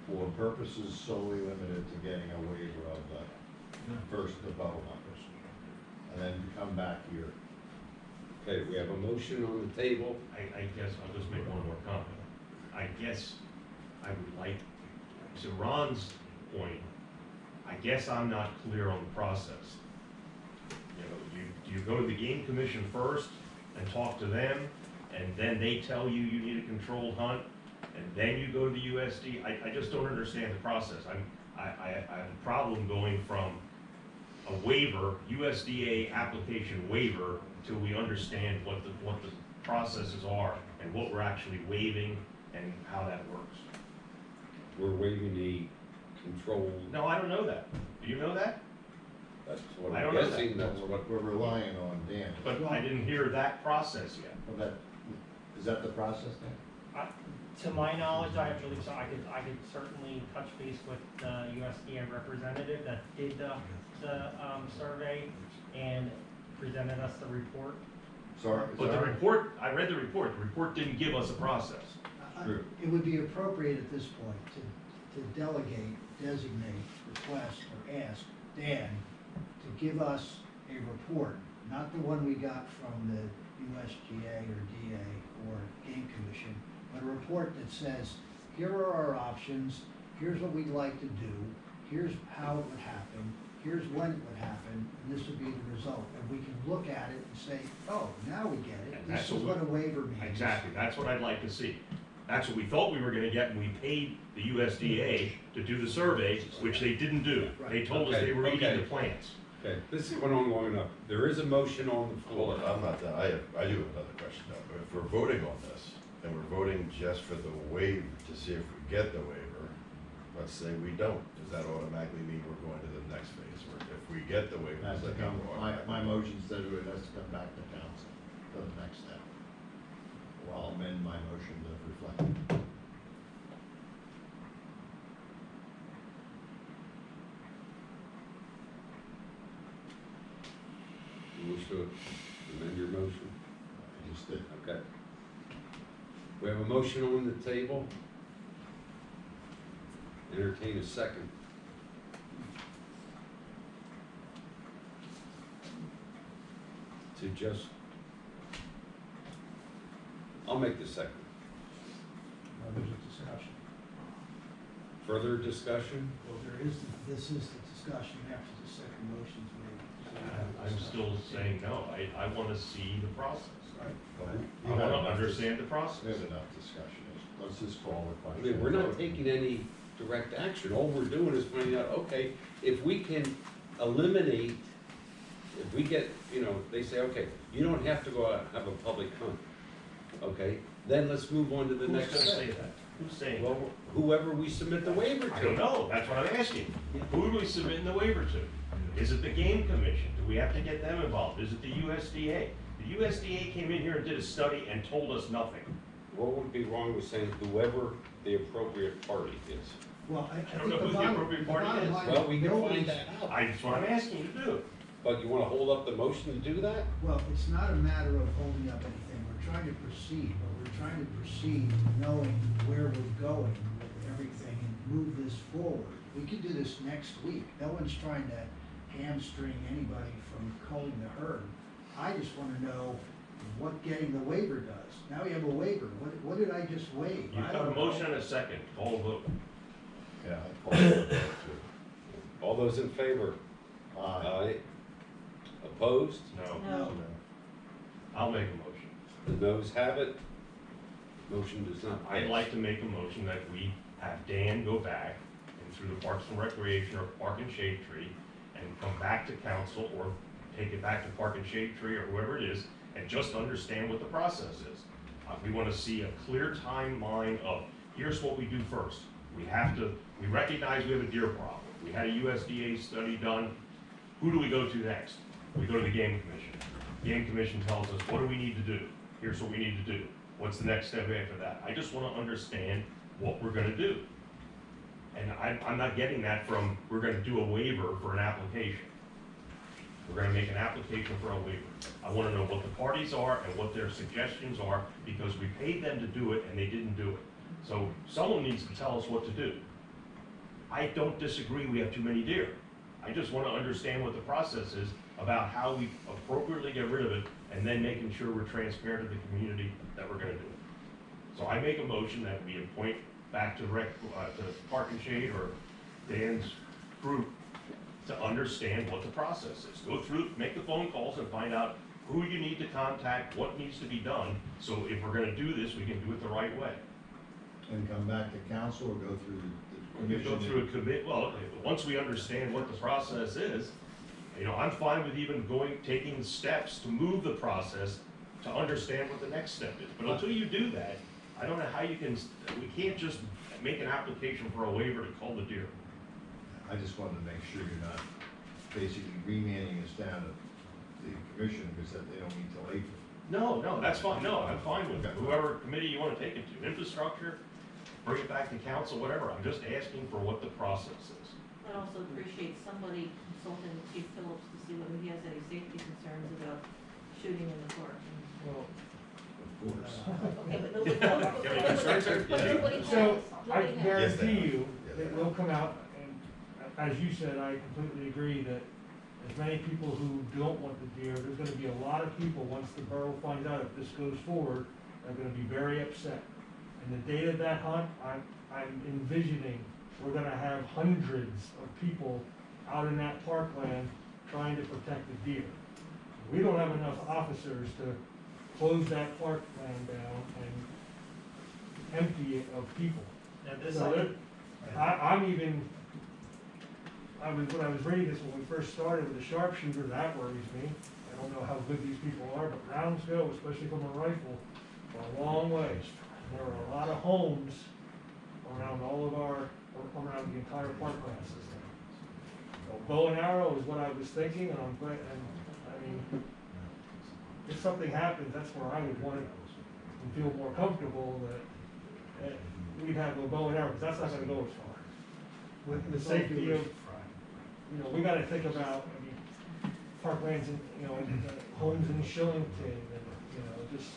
for purposes solely limited to getting a waiver of the bow hunters. And then come back here. Okay, we have a motion on the table. I guess I'll just make one more comment. I guess I would like, to Ron's point, I guess I'm not clear on the process. Do you go to the game commission first and talk to them, and then they tell you you need a controlled hunt, and then you go to the USD? I just don't understand the process. I have a problem going from a waiver, USDA application waiver, till we understand what the processes are and what we're actually waiving and how that works. We're waiving the control, No, I don't know that. Do you know that? that's what I I'm don't know guessing, That's that's what we're relying on, Dan. But I didn't hear that process yet. Well, is that the process then? To my knowledge, I believe so. I could certainly touch base with the USDA representative that did the survey and presented us the report. Sorry? But the report, I read the report didn't give us a process. True. It would be appropriate at this point to delegate, designate, request, or ask Dan to give us a report, not the one we got from the USGA or DA or Game Commission, but a report that says, here are our options, here's what we'd like to do, here's how it would happen, here's when it would happen, and this would be the result. And we can look at it and say, oh, now we get it, And this that's is what what a waiver means. Exactly, that's what I'd like to see. That's what we thought we were gonna get, and we paid the USDA to do the survey, which they didn't do. They told us they were reading the plans. okay, this went on long enough. There is a motion on the floor. Hold on, I'm not done. I do have another question though. If we're voting on this, and we're voting just for the waiver to see if we get the waiver, let's say we don't, does that automatically mean we're going to the next phase? Or if we get the waiver, Has does to that mean come, we're my motion says it has to come back to council for the next step. Well, I'll amend my motion to reflect. You wish to amend your motion? I just did. Okay. We have a motion on the table. Entertain a second. To just, I'll make the second. Now, there's a discussion. Further discussion? Well, this is the discussion after the second motion's made. So we have I'm discussion. still saying no, I wanna see the process. Right. I wanna understand the process. We have enough discussion. Let's just call the I question. mean, we're not taking any direct action. All we're doing is finding out, okay, if we can eliminate, if we get, you know, they say, okay, you don't have to go out and have a public hunt. Okay, then let's move on to the Who's next gonna say step. that? Who's saying Well, that? whoever we submit the waiver to. I don't know, that's what I'm asking. Who do we submit the waiver to? Is it the Game Commission? Do we have to get them involved? Is it the USDA? The USDA came in here and did a study and told us nothing. What would be wrong with saying whoever the appropriate party is? Well, I I think don't know the who the bottom, appropriate the party bottom is. line Well, we can nobody's- find that out. That's what I'm asking you to do. But you wanna hold up the motion to do that? Well, it's not a matter of holding up anything, we're trying to proceed, but we're trying to proceed knowing where we're going with everything and move this forward. We could do this next week, no one's trying to hamstring anybody from culling the herd. I just wanna know what getting the waiver does. Now we have a waiver, what did I just waive? You I have don't a know. motion and a second, call a vote. Yeah, I call it too. All those in favor? Aye. Opposed? No. No. I'll make a motion. The noes have it. Motion does not pass. I'd like to make a motion that we have Dan go back and through the Parks and Recreation or Park and Shade Tree and come back to council or take it back to Park and Shade Tree or whoever it is and just understand what the process is. We wanna see a clear timeline of, here's what we do first. We recognize we have a deer problem. We had a USDA study done. Who do we go to next? We go to the Game Commission. Game Commission tells us, what do we need to do? Here's what we need to do. What's the next step after that? I just wanna understand what we're gonna do. And I'm not getting that from, we're gonna do a waiver for an application. We're gonna make an application for a waiver. I wanna know what the parties are and what their suggestions are, because we paid them to do it and they didn't do it. So someone needs to tell us what to do. I don't disagree we have too many deer. I just wanna understand what the process is about how we appropriately get rid of it, and then making sure we're transparent to the community that we're gonna do it. So I make a motion that we appoint back to Park and Shade or Dan's group to understand what the process is. Go through, make the phone calls and find out who you need to contact, what needs to be done, so if we're gonna do this, we can do it the right way. And come back to council or go through the We commission? go through a commit, well, once we understand what the process is, You know, I'm fine with even taking steps to move the process to understand what the next step is. But until you do that, I don't know how you can, we can't just make an application for a waiver to cull the deer. I just wanted to make sure you're not basically remanding us down to the commission because that they don't meet till April. No, that's fine, no, I'm fine with that, whoever committee you wanna take it to, infrastructure, bring it back to council, whatever, I'm just asking for what the process is. I'd also appreciate somebody consulting with Chief Phillips to see whether he has any safety concerns about shooting in the park. Well, Of course. Okay, but nobody. You have any concerns there? But nobody so has. I Nobody has. guarantee you Yes, that they'll come out, and as you said, I completely agree that as many people who don't want the deer, there's gonna be a lot of people, once the borough finds out if this goes forward, are gonna be very upset. And the day of that hunt, I'm envisioning, we're gonna have hundreds of people out in that parkland trying to protect the deer. We don't have enough officers to close that parkland down and empty it of people. Now, this, So when I was reading this, when we first started with the sharpshooter, that worries me. I don't know how good these people are, but rounds go, especially from a rifle, a long ways. There are a lot of homes around around the entire parkland system. So bow and arrow is what I was thinking, and I'm glad, and, I mean, if something happens, that's where I would want it and feel more comfortable that we'd have a bow and arrow, because that's not gonna go as far. With the safety of, we gotta think about, parklands and, homes in Shillington and, just,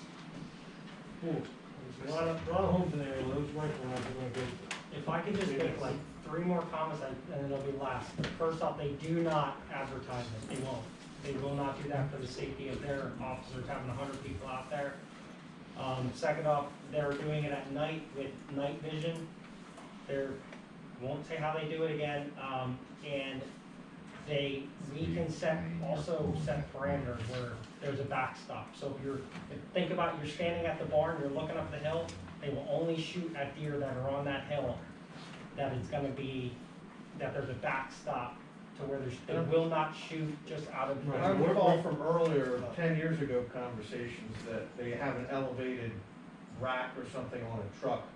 there's a lot of homes in there, those rifle rounds are gonna go. if I could just make like 3 more comments and then it'll be last. First off, they do not advertise this, they won't. They will not do that for the safety of their officers having 100 people out there. Second off, they're doing it at night with night vision. Won't say how they do it again, and we can also set parameters where there's a backstop. So think about you're standing at the barn, you're looking up the hill, they will only shoot at deer that are on that hill. That there's a backstop to where they will not shoot just out of. I recall from earlier, 10 years ago, conversations that they have an elevated rack or something on a truck,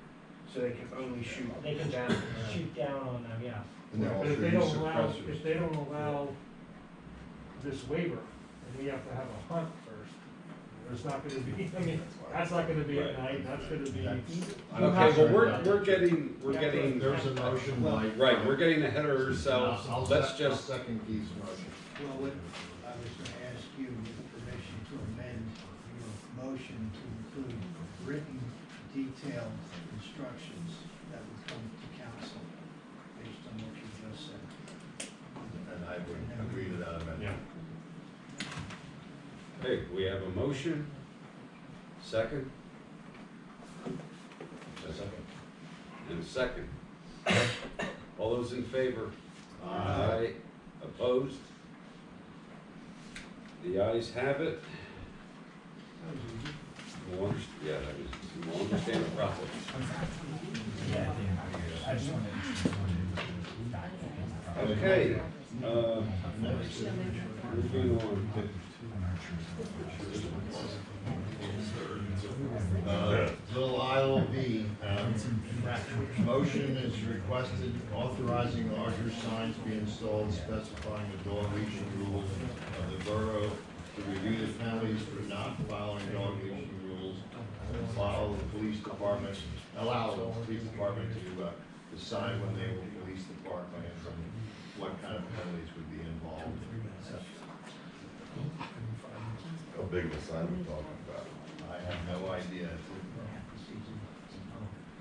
so they can only shoot They can down. shoot down on them, yeah. And they're all But if they 3D don't allow, suppressors. if they don't allow this waiver, and we have to have a hunt first, there's not gonna be, that's not gonna be at night, that's gonna be. Okay, well, we're getting, There's a motion by. right, we're getting ahead of ourselves, I'll let's I'll just, second Keith's motion. Well, what, I was gonna ask you with permission to amend your motion to include written, detailed instructions that would come to council based on what you just said. And I would agree to that amendment. hey, we have a motion, second, and a second. All those in favor? Aye. Opposed? The ayes have it. We'll understand the process. Okay, moving on. Little ILV, motion is requested authorizing larger signs be installed specifying the dog leashing rules of the borough to review the penalties for not following dog leashing rules, and follow the police department, allow the police department to decide when they will police the parklands and what kind of penalties would be involved. How big of a sign are we talking about? I have no idea.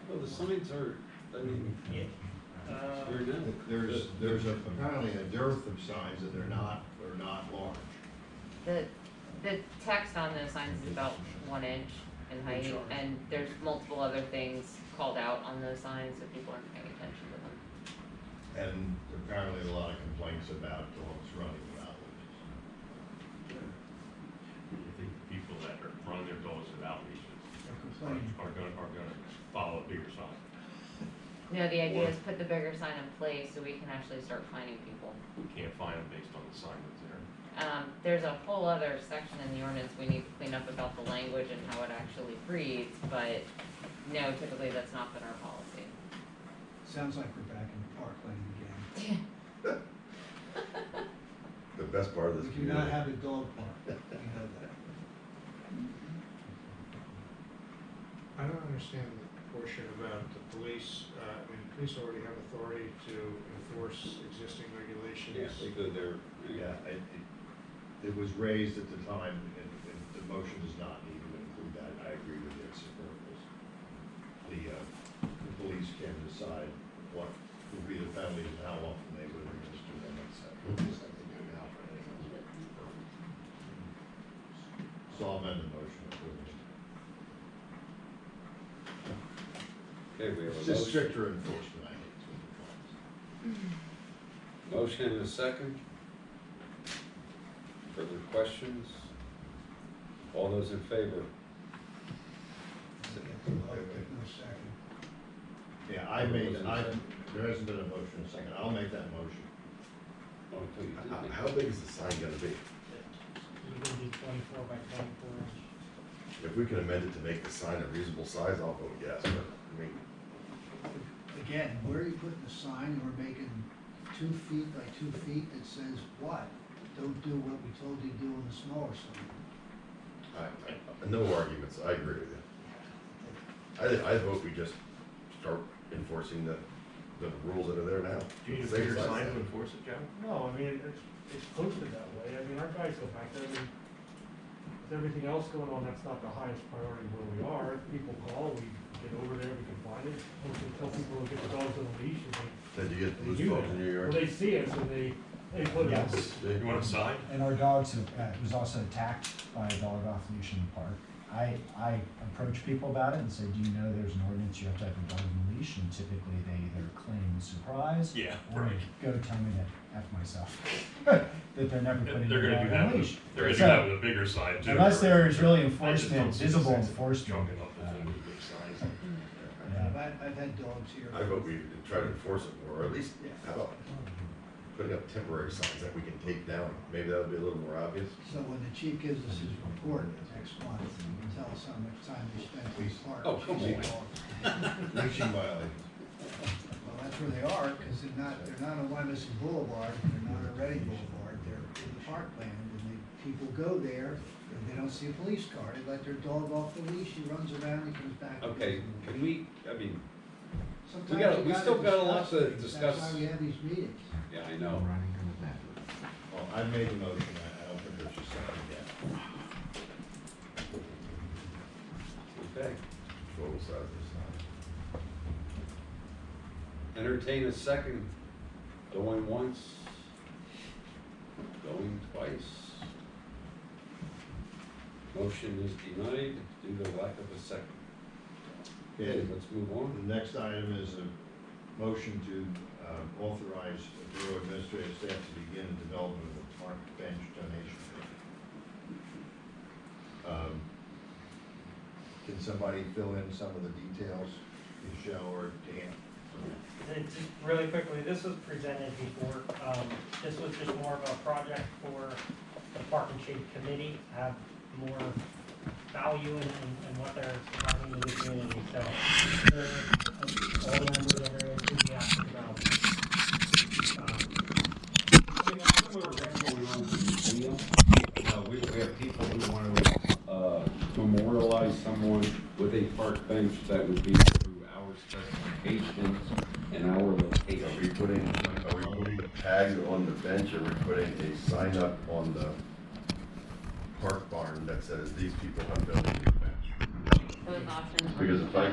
Well, the signs are, I mean, they're now. There's apparently a dearth of signs that are not large. The text on those signs is about 1 inch in height, and there's multiple other things called out on those signs, so people aren't paying attention to them. And apparently a lot of complaints about dogs running without leashes. You think people that are running their dogs without leashes are gonna follow a bigger sign? No, the idea is put the bigger sign in place so we can actually start finding people. We can't find them based on the sign that's there. There's a whole other section in the ordinance we need to clean up about the language and how it actually reads, but no, typically that's not been our policy. Sounds like we're back in Parkland again. The best part of this We do not community. have a dog park, we know that. I don't understand the portion about the police. I mean, the police already have authority to enforce existing regulations. Yeah, they go there. Yeah, it was raised at the time, and the motion does not need to include that. I agree with you, it's superfluous. The police can decide what would be the penalties and how often they would administer them, etc. Just like they do now for anything else. So I'll amend the motion accordingly. Okay, we have a It's just motion. stricter enforcement, I think, is what it becomes. Motion and a second. Further questions? All those in favor? No second. Yeah, there hasn't been a motion in a second. I'll make that motion. Oh, I thought you did make- How big is the sign gonna be? You're gonna do 24 by 24 inch. If we can amend it to make the sign a reasonable size, I'll vote yes, but, I mean, Again, where are you putting the sign, we're making 2 feet by 2 feet that says what? Don't do what we told you to do on the smaller sign. no arguments, I agree with you. I vote we just start enforcing the rules that are there now. Do you need a Same bigger size sign to sign. enforce it, Joe? No, I mean, it's posted that way. I mean, our guys go back there. I mean, with everything else going on, that's not the highest priority where we are. If people call, we get over there, we can find it. Hopefully tell people to get the dogs on a leash and Did you get they loose do dogs that. in your Well, yard? they see us and they put it on. Yes. You want a sign? And our dogs was also attacked by a dog off leash in the park. I approach people about it and say, do you know there's an ordinance, you have to have a dog on a leash? And typically they either claim surprise Yeah, or right. go tell me to F myself. That they're never putting They're their gonna do dog that on a with, leash. they're gonna do So, that with a bigger sign too. unless there is really I just don't enforcement, see the visible sense of enforcement. Chunking up the thing with big signs. Yeah. I've had dogs here. I vote we try to enforce it more, or at least, how about putting up temporary signs that we can take down? Maybe that'll be a little more obvious. So when the chief gives us his report next month, he can tell us how much time we spent in the park. Oh, come chasing on. dogs. Reaching violations. Well, that's where they are, because they're not on Wyomissing Boulevard, they're not on Reading Boulevard, they're in the parkland, and people go there, and they don't see a police car, they let their dog off the leash, he runs around, he comes back. Okay, can we, I mean, Sometimes we you still gotta got a lot to things. discuss. That's why we have these meetings. yeah, I know. Well, I made the motion, I don't think there's a second yet. Okay. Total size of the sign. Entertain a second. Going once. Going twice. Motion is denied due to lack of a second. Okay, let's move on. The next item is a motion to authorize the Bureau Administrative Staff to begin the development of a park bench donation fee. Can somebody fill in some of the details, Michelle or Dan? Just really quickly, this was presented before, this was just more of a project for the Park and Shade Committee, to have more value in what they're providing to the community, so all the members are very enthusiastic about We have people who want to memorialize someone with a park bench that would be through our specifications and our location. Are we putting a tag on the bench, or are we putting a sign up on the park barn that says these people have donated the bench? Both options. Because if I